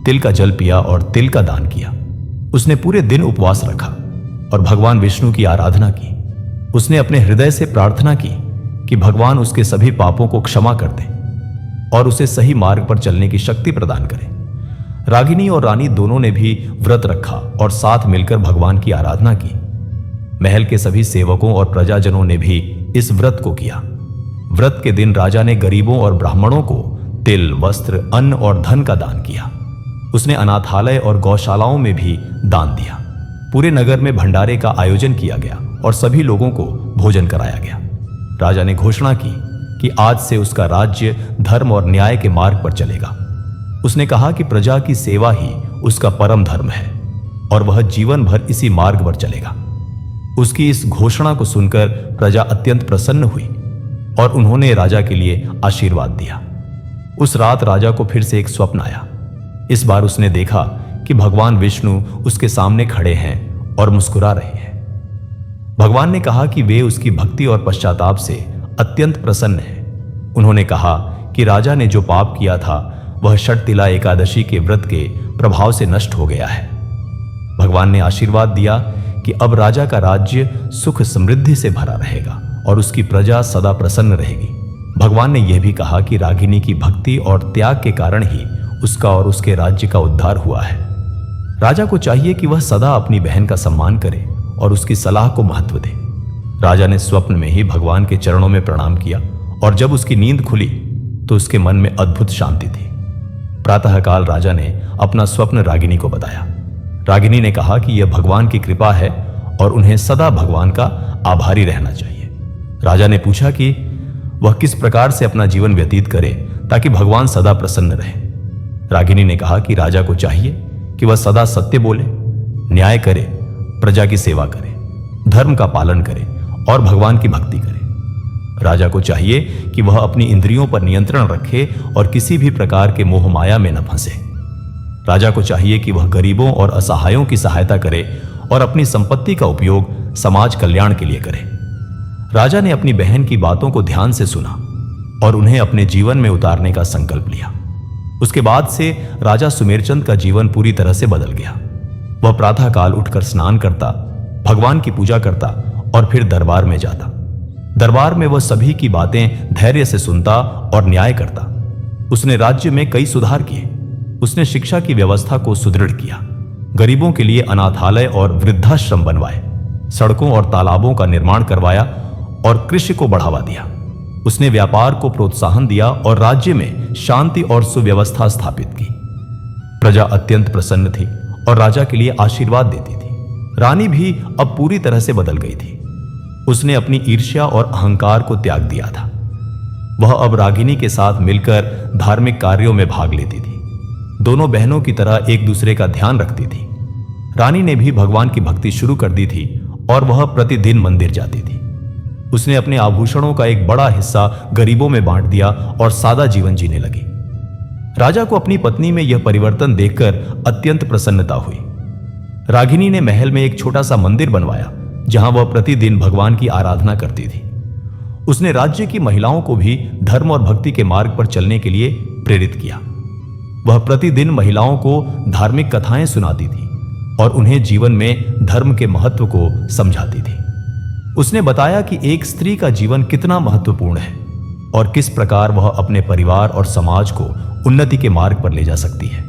तिल का जल पिया और तिल का दान किया। उसने पूरे दिन उपवास रखा और भगवान विष्णु की आराधना की। उसने अपने हृदय से प्रार्थना की कि भगवान उसके सभी पापों को क्षमा कर दें और उसे सही मार्ग पर चलने की शक्ति प्रदान करें। रागिनी और रानी दोनों ने भी व्रत रखा और साथ मिलकर भगवान की आराधना की। महल के सभी सेवकों और प्रजाजनों ने भी इस व्रत को किया। व्रत के दिन राजा ने गरीबों और ब्राह्मणों को तिल, वस्त्र, अन्न और धन का दान किया। उसने अनाथालय और गौशालाओं में भी दान दिया। पूरे नगर में भंडारे का आयोजन किया गया और सभी लोगों को भोजन कराया गया। राजा ने घोषणा की कि आज से उसका राज्य धर्म और न्याय के मार्ग पर चलेगा। उसने कहा कि प्रजा की सेवा ही उसका परम धर्म है और वह जीवन भर इसी मार्ग पर चलेगा। उसकी इस घोषणा को सुनकर प्रजा अत्यंत प्रसन्न हुई और उन्होंने राजा के लिए आशीर्वाद दिया। उस रात राजा को फिर से एक स्वप्न आया। इस बार उसने देखा कि भगवान विष्णु उसके सामने खड़े हैं और मुस्कुरा रहे हैं। भगवान ने कहा कि वे उसकी भक्ति और पश्चाताप से अत्यंत प्रसन्न हैं। उन्होंने कहा कि राजा ने जो पाप किया था वह षटतिला एकादशी के व्रत के प्रभाव से नष्ट हो गया है। भगवान ने आशीर्वाद दिया कि अब राजा का राज्य सुख समृद्धि से भरा रहेगा और उसकी प्रजा सदा प्रसन्न रहेगी। भगवान ने यह भी कहा कि रागिनी की भक्ति और त्याग के कारण ही उसका और उसके राज्य का उद्धार हुआ है। राजा को चाहिए कि वह सदा अपनी बहन का सम्मान करे और उसकी सलाह को महत्व दे। राजा ने स्वप्न में ही भगवान के चरणों में प्रणाम किया और जब उसकी नींद खुली तो उसके मन में अद्भुत शांति थी। प्रातःकाल राजा ने अपना स्वप्न रागिनी को बताया। रागिनी ने कहा कि यह भगवान की कृपा है और उन्हें सदा भगवान का आभारी रहना चाहिए। राजा ने पूछा कि वह किस प्रकार से अपना जीवन व्यतीत करे ताकि भगवान सदा प्रसन्न रहे। रागिनी ने कहा कि राजा को चाहिए कि वह सदा सत्य बोले, न्याय करे, प्रजा की सेवा करे, धर्म का पालन करे और भगवान की भक्ति करे। राजा को चाहिए कि वह अपनी इंद्रियों पर नियंत्रण रखे और किसी भी प्रकार के मोह माया में न फंसे। राजा को चाहिए कि वह गरीबों और असहायों की सहायता करे और अपनी संपत्ति का उपयोग समाज कल्याण के लिए करे। राजा ने अपनी बहन की बातों को ध्यान से सुना और उन्हें अपने जीवन में उतारने का संकल्प लिया। उसके बाद से राजा सुमेरचंद का जीवन पूरी तरह से बदल गया। वह प्रातःकाल उठकर स्नान करता, भगवान की पूजा करता और फिर दरबार में जाता। दरबार में वह सभी की बातें धैर्य से सुनता और न्याय करता। उसने राज्य में कई सुधार किए। उसने शिक्षा की व्यवस्था को सुदृढ़ किया, गरीबों के लिए अनाथालय और वृद्धाश्रम बनवाए, सड़कों और तालाबों का निर्माण करवाया और कृषि को बढ़ावा दिया। उसने व्यापार को प्रोत्साहन दिया और राज्य में शांति और सुव्यवस्था स्थापित की। प्रजा अत्यंत प्रसन्न थी और राजा के लिए आशीर्वाद देती थी। रानी भी अब पूरी तरह से बदल गई थी। उसने अपनी ईर्ष्या और अहंकार को त्याग दिया था। वह अब रागिनी के साथ मिलकर धार्मिक कार्यों में भाग लेती थी। दोनों बहनों की तरह एक दूसरे का ध्यान रखती थी। रानी ने भी भगवान की भक्ति शुरू कर दी थी और वह प्रतिदिन मंदिर जाती थी। उसने अपने आभूषणों का एक बड़ा हिस्सा गरीबों में बांट दिया और सादा जीवन जीने लगी। राजा को अपनी पत्नी में यह परिवर्तन देखकर अत्यंत प्रसन्नता हुई। रागिनी ने महल में एक छोटा सा मंदिर बनवाया जहां वह प्रतिदिन भगवान की आराधना करती थी। उसने राज्य की महिलाओं को भी धर्म और भक्ति के मार्ग पर चलने के लिए प्रेरित किया। वह प्रतिदिन महिलाओं को धार्मिक कथाएं सुनाती थी और उन्हें जीवन में धर्म के महत्व को समझाती थी। उसने बताया कि एक स्त्री का जीवन कितना महत्वपूर्ण है और किस प्रकार वह अपने परिवार और समाज को उन्नति के मार्ग पर ले जा सकती है।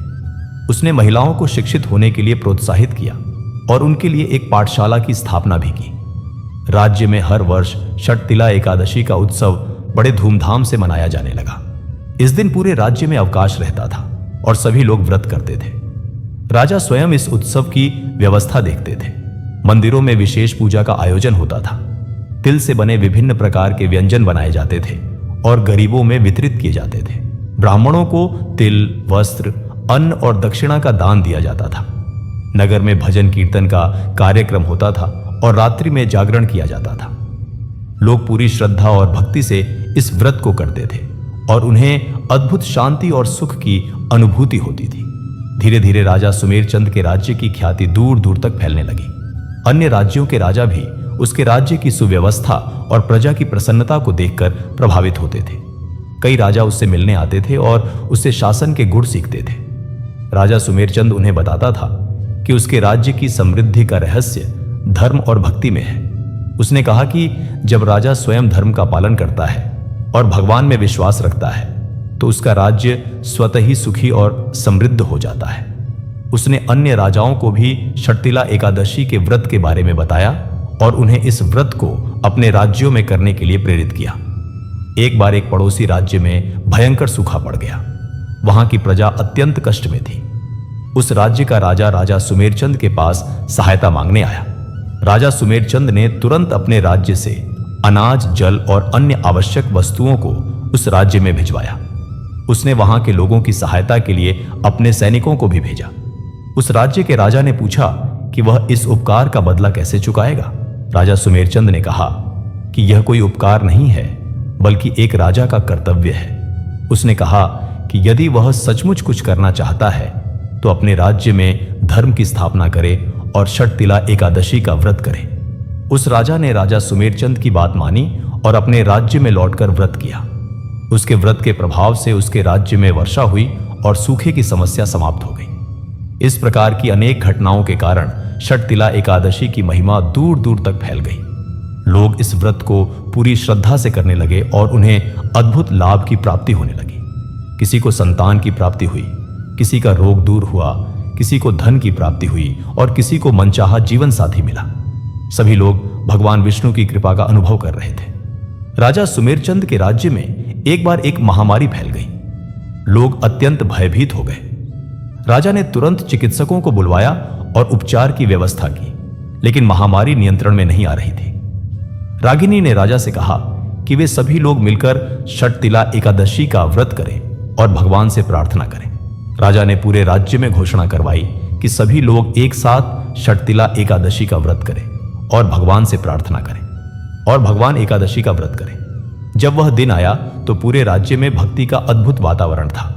उसने महिलाओं को शिक्षित होने के लिए प्रोत्साहित किया और उनके लिए एक पाठशाला की स्थापना भी की। राज्य में हर वर्ष षटतिला एकादशी का उत्सव बड़े धूमधाम से मनाया जाने लगा। इस दिन पूरे राज्य में अवकाश रहता था और सभी लोग व्रत करते थे। राजा स्वयं इस उत्सव की व्यवस्था देखते थे। मंदिरों में विशेष पूजा का आयोजन होता था। तिल से बने विभिन्न प्रकार के व्यंजन बनाए जाते थे और गरीबों में वितरित किए जाते थे। ब्राह्मणों को तिल, वस्त्र, अन्न और दक्षिणा का दान दिया जाता था। नगर में भजन कीर्तन का कार्यक्रम होता था और रात्रि में जागरण किया जाता था। लोग पूरी श्रद्धा और भक्ति से इस व्रत को करते थे और उन्हें अद्भुत शांति और सुख की अनुभूति होती थी। धीरे धीरे राजा सुमेरचंद के राज्य की ख्याति दूर दूर तक फैलने लगी। अन्य राज्यों के राजा भी उसके राज्य की सुव्यवस्था और प्रजा की प्रसन्नता को देखकर प्रभावित होते थे। कई राजा उससे मिलने आते थे और उससे शासन के गुण सीखते थे। राजा सुमेरचंद उन्हें बताता था कि उसके राज्य की समृद्धि का रहस्य धर्म और भक्ति में है। उसने कहा कि जब राजा स्वयं धर्म का पालन करता है और भगवान में विश्वास रखता है तो उसका राज्य स्वतः ही सुखी और समृद्ध हो जाता है। उसने अन्य राजाओं को भी षटतिला एकादशी के व्रत के बारे में बताया और उन्हें इस व्रत को अपने राज्यों में करने के लिए प्रेरित किया। एक बार एक पड़ोसी राज्य में भयंकर सूखा पड़ गया। वहां की प्रजा अत्यंत कष्ट में थी। उस राज्य का राजा सुमेरचंद के पास सहायता मांगने आया। राजा सुमेरचंद ने तुरंत अपने राज्य से अनाज, जल और अन्य आवश्यक वस्तुओं को उस राज्य में भिजवाया। उसने वहां के लोगों की सहायता के लिए अपने सैनिकों को भी भेजा। उस राज्य के राजा ने पूछा कि वह इस उपकार का बदला कैसे चुकाएगा। राजा सुमेरचंद ने कहा कि यह कोई उपकार नहीं है बल्कि एक राजा का कर्तव्य है। उसने कहा कि यदि वह सचमुच कुछ करना चाहता है तो अपने राज्य में धर्म की स्थापना करे और षटतिला एकादशी का व्रत करे। उस राजा ने राजा सुमेरचंद की बात मानी और अपने राज्य में लौटकर व्रत किया। उसके व्रत के प्रभाव से उसके राज्य में वर्षा हुई और सूखे की समस्या समाप्त हो गई। इस प्रकार की अनेक घटनाओं के कारण षटतिला एकादशी की महिमा दूर दूर तक फैल गई। लोग इस व्रत को पूरी श्रद्धा से करने लगे और उन्हें अद्भुत लाभ की प्राप्ति होने लगी। किसी को संतान की प्राप्ति हुई, किसी का रोग दूर हुआ, किसी को धन की प्राप्ति हुई और किसी को मनचाहा जीवन साथी मिला। सभी लोग भगवान विष्णु की कृपा का अनुभव कर रहे थे। राजा सुमेरचंद के राज्य में एक बार एक महामारी फैल गई। लोग अत्यंत भयभीत हो गए। राजा ने तुरंत चिकित्सकों को बुलवाया और उपचार की व्यवस्था की, लेकिन महामारी नियंत्रण में नहीं आ रही थी। रागिनी ने राजा से कहा कि वे सभी लोग मिलकर षटतिला एकादशी का व्रत करें और भगवान से प्रार्थना करें। राजा ने पूरे राज्य में घोषणा करवाई कि सभी लोग एक साथ षटतिला एकादशी का व्रत करें और भगवान से प्रार्थना करें और भगवान एकादशी का व्रत करें। जब वह दिन आया तो पूरे राज्य में भक्ति का अद्भुत वातावरण था।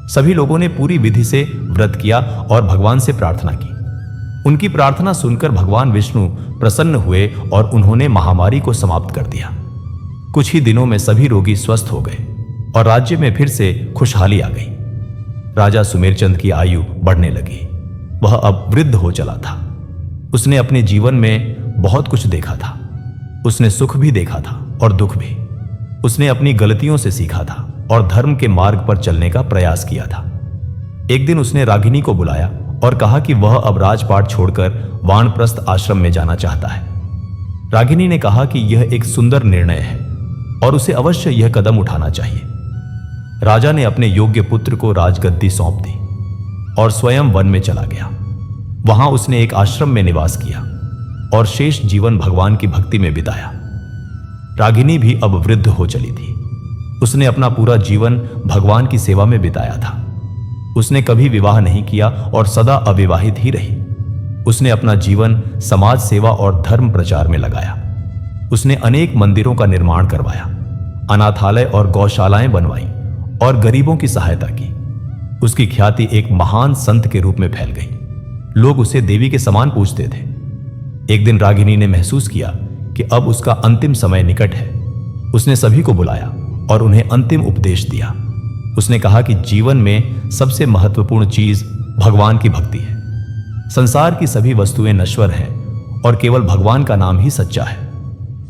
सभी लोगों ने पूरी विधि से व्रत किया और भगवान से प्रार्थना की। उनकी प्रार्थना सुनकर भगवान विष्णु प्रसन्न हुए और उन्होंने महामारी को समाप्त कर दिया। कुछ ही दिनों में सभी रोगी स्वस्थ हो गए और राज्य में फिर से खुशहाली आ गई। राजा सुमेरचंद की आयु बढ़ने लगी। वह अब वृद्ध हो चला था। उसने अपने जीवन में बहुत कुछ देखा था। उसने सुख भी देखा था और दुख भी। उसने अपनी गलतियों से सीखा था और धर्म के मार्ग पर चलने का प्रयास किया था। एक दिन उसने रागिनी को बुलाया और कहा कि वह अब राजपाट छोड़कर वानप्रस्थ आश्रम में जाना चाहता है। रागिनी ने कहा कि यह एक सुंदर निर्णय है और उसे अवश्य यह कदम उठाना चाहिए। राजा ने अपने योग्य पुत्र को राजगद्दी सौंप दी और स्वयं वन में चला गया। वहां उसने एक आश्रम में निवास किया और शेष जीवन भगवान की भक्ति में बिताया। रागिनी भी अब वृद्ध हो चली थी। उसने अपना पूरा जीवन भगवान की सेवा में बिताया था। उसने कभी विवाह नहीं किया और सदा अविवाहित ही रही। उसने अपना जीवन समाज सेवा और धर्म प्रचार में लगाया। उसने अनेक मंदिरों का निर्माण करवाया, अनाथालय और गौशालाएं बनवाई और गरीबों की सहायता की। उसकी ख्याति एक महान संत के रूप में फैल गई। लोग उसे देवी के समान पूजते थे। एक दिन रागिनी ने महसूस किया कि अब उसका अंतिम समय निकट है। उसने सभी को बुलाया और उन्हें अंतिम उपदेश दिया। उसने कहा कि जीवन में सबसे महत्वपूर्ण चीज भगवान की भक्ति है। संसार की सभी वस्तुएं नश्वर हैं और केवल भगवान का नाम ही सच्चा है।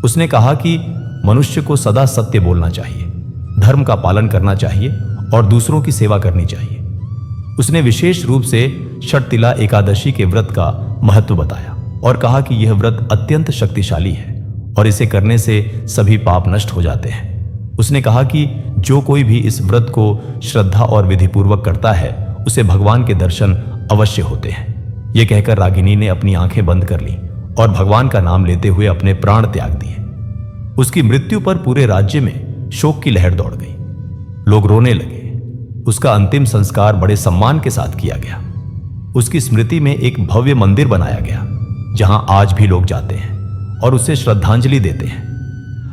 उसने कहा कि मनुष्य को सदा सत्य बोलना चाहिए, धर्म का पालन करना चाहिए और दूसरों की सेवा करनी चाहिए। उसने विशेष रूप से षटतिला एकादशी के व्रत का महत्व बताया और कहा कि यह व्रत अत्यंत शक्तिशाली है और इसे करने से सभी पाप नष्ट हो जाते हैं। उसने कहा कि जो कोई भी इस व्रत को श्रद्धा और विधिपूर्वक करता है उसे भगवान के दर्शन अवश्य होते हैं। यह कहकर रागिनी ने अपनी आंखें बंद कर ली और भगवान का नाम लेते हुए अपने प्राण त्याग दिए। उसकी मृत्यु पर पूरे राज्य में शोक की लहर दौड़ गई। लोग रोने लगे। उसका अंतिम संस्कार बड़े सम्मान के साथ किया गया। उसकी स्मृति में एक भव्य मंदिर बनाया गया जहां आज भी लोग जाते हैं और उसे श्रद्धांजलि देते हैं।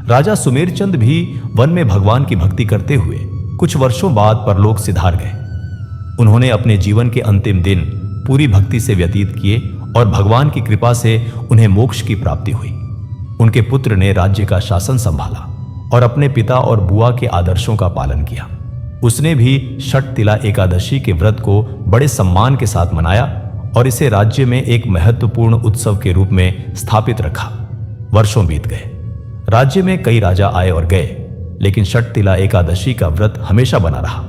राजा सुमेरचंद भी वन में भगवान की भक्ति करते हुए कुछ वर्षों बाद परलोक सिधार गए। उन्होंने अपने जीवन के अंतिम दिन पूरी भक्ति से व्यतीत किए और भगवान की कृपा से उन्हें मोक्ष की प्राप्ति हुई। उनके पुत्र ने राज्य का शासन संभाला और अपने पिता और बुआ के आदर्शों का पालन किया। उसने भी षटतिला एकादशी के व्रत को बड़े सम्मान के साथ मनाया और इसे राज्य में एक महत्वपूर्ण उत्सव के रूप में स्थापित रखा। वर्षों बीत गए। राज्य में कई राजा आए और गए, लेकिन षटतिला एकादशी का व्रत हमेशा बना रहा।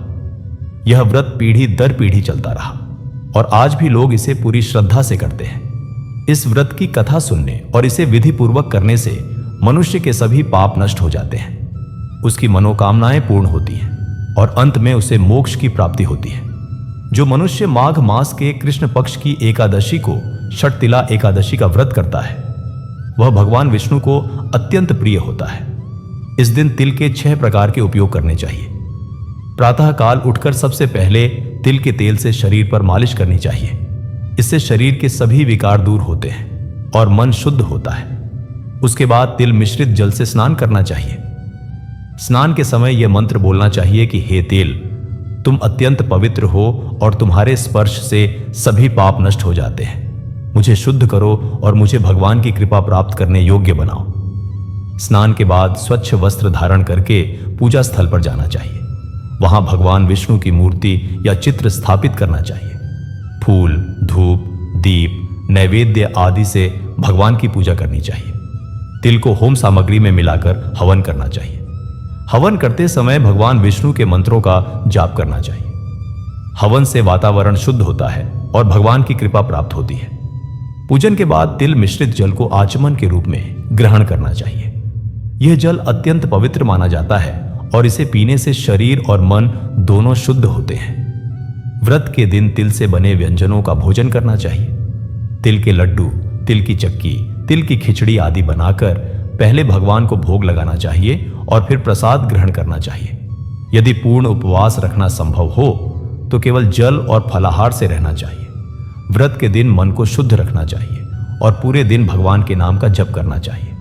यह व्रत पीढ़ी दर पीढ़ी चलता रहा और आज भी लोग इसे पूरी श्रद्धा से करते हैं। इस व्रत की कथा सुनने और इसे विधि पूर्वक करने से मनुष्य के सभी पाप नष्ट हो जाते हैं। उसकी मनोकामनाएं पूर्ण होती हैं और अंत में उसे मोक्ष की प्राप्ति होती है। जो मनुष्य माघ मास के कृष्ण पक्ष की एकादशी को षटतिला एकादशी का व्रत करता है वह भगवान विष्णु को अत्यंत प्रिय होता है। इस दिन तिल के 6 प्रकार के उपयोग करने चाहिए। प्रातः काल उठकर सबसे पहले तिल के तेल से शरीर पर मालिश करनी चाहिए। इससे शरीर के सभी विकार दूर होते हैं और मन शुद्ध होता है। उसके बाद तिल मिश्रित जल से स्नान करना चाहिए। स्नान के समय यह मंत्र बोलना चाहिए कि हे तेल, तुम अत्यंत पवित्र हो और तुम्हारे स्पर्श से सभी पाप नष्ट हो जाते हैं। मुझे शुद्ध करो और मुझे भगवान की कृपा प्राप्त करने योग्य बनाओ। स्नान के बाद स्वच्छ वस्त्र धारण करके पूजा स्थल पर जाना चाहिए। वहां भगवान विष्णु की मूर्ति या चित्र स्थापित करना चाहिए। फूल, धूप, दीप, नैवेद्य आदि से भगवान की पूजा करनी चाहिए। तिल को होम सामग्री में मिलाकर हवन करना चाहिए। हवन करते समय भगवान विष्णु के मंत्रों का जाप करना चाहिए। हवन से वातावरण शुद्ध होता है और भगवान की कृपा प्राप्त होती है। पूजन के बाद तिल मिश्रित जल को आचमन के रूप में ग्रहण करना चाहिए। यह जल अत्यंत पवित्र माना जाता है और इसे पीने से शरीर और मन दोनों शुद्ध होते हैं। व्रत के दिन तिल से बने व्यंजनों का भोजन करना चाहिए। तिल के लड्डू, तिल की चक्की, तिल की खिचड़ी आदि बनाकर पहले भगवान को भोग लगाना चाहिए और फिर प्रसाद ग्रहण करना चाहिए। यदि पूर्ण उपवास रखना संभव हो तो केवल जल और फलाहार से रहना चाहिए। व्रत के दिन मन को शुद्ध रखना चाहिए और पूरे दिन भगवान के नाम का जप करना चाहिए।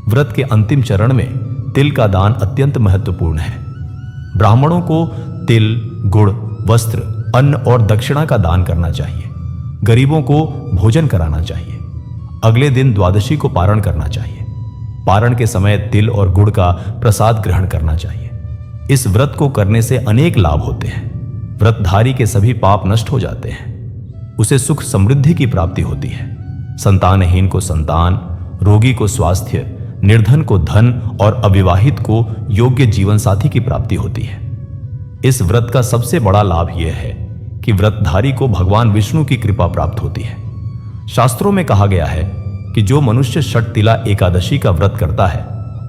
व्रत के अंतिम चरण में तिल का दान अत्यंत महत्वपूर्ण है। ब्राह्मणों को तिल, गुड़, वस्त्र, अन्न और दक्षिणा का दान करना चाहिए। गरीबों को भोजन कराना चाहिए। अगले दिन द्वादशी को पारण करना चाहिए। पारण के समय तिल और गुड़ का प्रसाद ग्रहण करना चाहिए। इस व्रत को करने से अनेक लाभ होते हैं। व्रतधारी के सभी पाप नष्ट हो जाते हैं। उसे सुख समृद्धि की प्राप्ति होती है। संतानहीन को संतान, रोगी को स्वास्थ्य, निर्धन को धन और अविवाहित को योग्य जीवन साथी की प्राप्ति होती है। इस व्रत का सबसे बड़ा लाभ यह है कि व्रतधारी को भगवान विष्णु की कृपा प्राप्त होती है। शास्त्रों में कहा गया है कि जो मनुष्य षटतिला एकादशी का व्रत करता है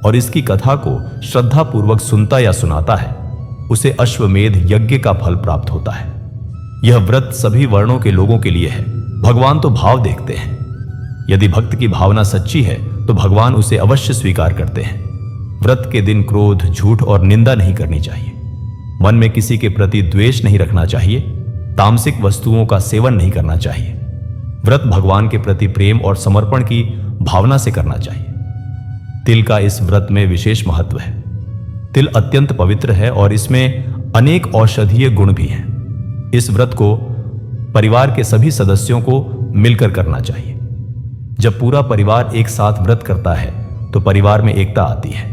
और इसकी कथा को श्रद्धापूर्वक सुनता या सुनाता है, उसे अश्वमेध यज्ञ का फल प्राप्त होता है। यह व्रत सभी वर्णों के लोगों के लिए है। भगवान तो भाव देखते हैं। यदि भक्त की भावना सच्ची है तो भगवान उसे अवश्य स्वीकार करते हैं। व्रत के दिन क्रोध, झूठ और निंदा नहीं करनी चाहिए। मन में किसी के प्रति द्वेष नहीं रखना चाहिए। तामसिक वस्तुओं का सेवन नहीं करना चाहिए। व्रत भगवान के प्रति प्रेम और समर्पण की भावना से करना चाहिए। तिल का इस व्रत में विशेष महत्व है। तिल अत्यंत पवित्र है और इसमें अनेक औषधीय गुण भी हैं। इस व्रत को परिवार के सभी सदस्यों को मिलकर करना चाहिए। जब पूरा परिवार एक साथ व्रत करता है तो परिवार में एकता आती है।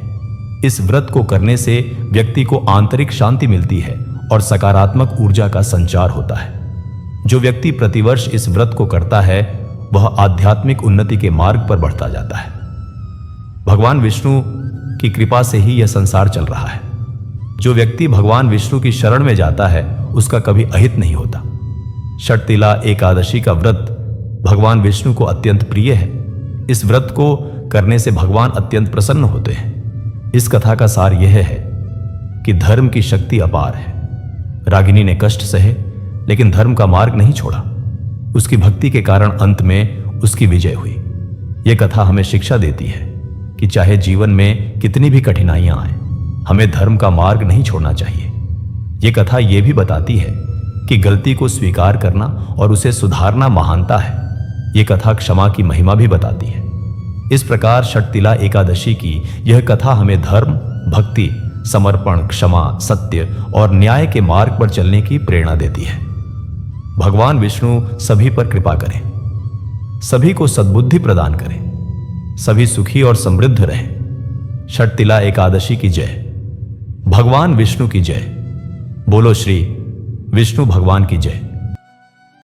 इस व्रत को करने से व्यक्ति को आंतरिक शांति मिलती है और सकारात्मक ऊर्जा का संचार होता है। जो व्यक्ति प्रतिवर्ष इस व्रत को करता है वह आध्यात्मिक उन्नति के मार्ग पर बढ़ता जाता है। भगवान विष्णु की कृपा से ही यह संसार चल रहा है। जो व्यक्ति भगवान विष्णु की शरण में जाता है उसका कभी अहित नहीं होता। षटतिला एकादशी का व्रत भगवान विष्णु को अत्यंत प्रिय है। इस व्रत को करने से भगवान अत्यंत प्रसन्न होते हैं। इस कथा का सार यह है कि धर्म की शक्ति अपार है। रागिनी ने कष्ट सहे लेकिन धर्म का मार्ग नहीं छोड़ा। उसकी भक्ति के कारण अंत में उसकी विजय हुई। यह कथा हमें शिक्षा देती है कि चाहे जीवन में कितनी भी कठिनाइयां आए, हमें धर्म का मार्ग नहीं छोड़ना चाहिए। यह कथा यह भी बताती है कि गलती को स्वीकार करना और उसे सुधारना महानता है। यह कथा क्षमा की महिमा भी बताती है। इस प्रकार षटतिला एकादशी की यह कथा हमें धर्म, भक्ति, समर्पण, क्षमा, सत्य और न्याय के मार्ग पर चलने की प्रेरणा देती है। भगवान विष्णु सभी पर कृपा करें, सभी को सद्बुद्धि प्रदान करें, सभी सुखी और समृद्ध रहें। षटतिला एकादशी की जय। भगवान विष्णु की जय। बोलो श्री विष्णु भगवान की जय।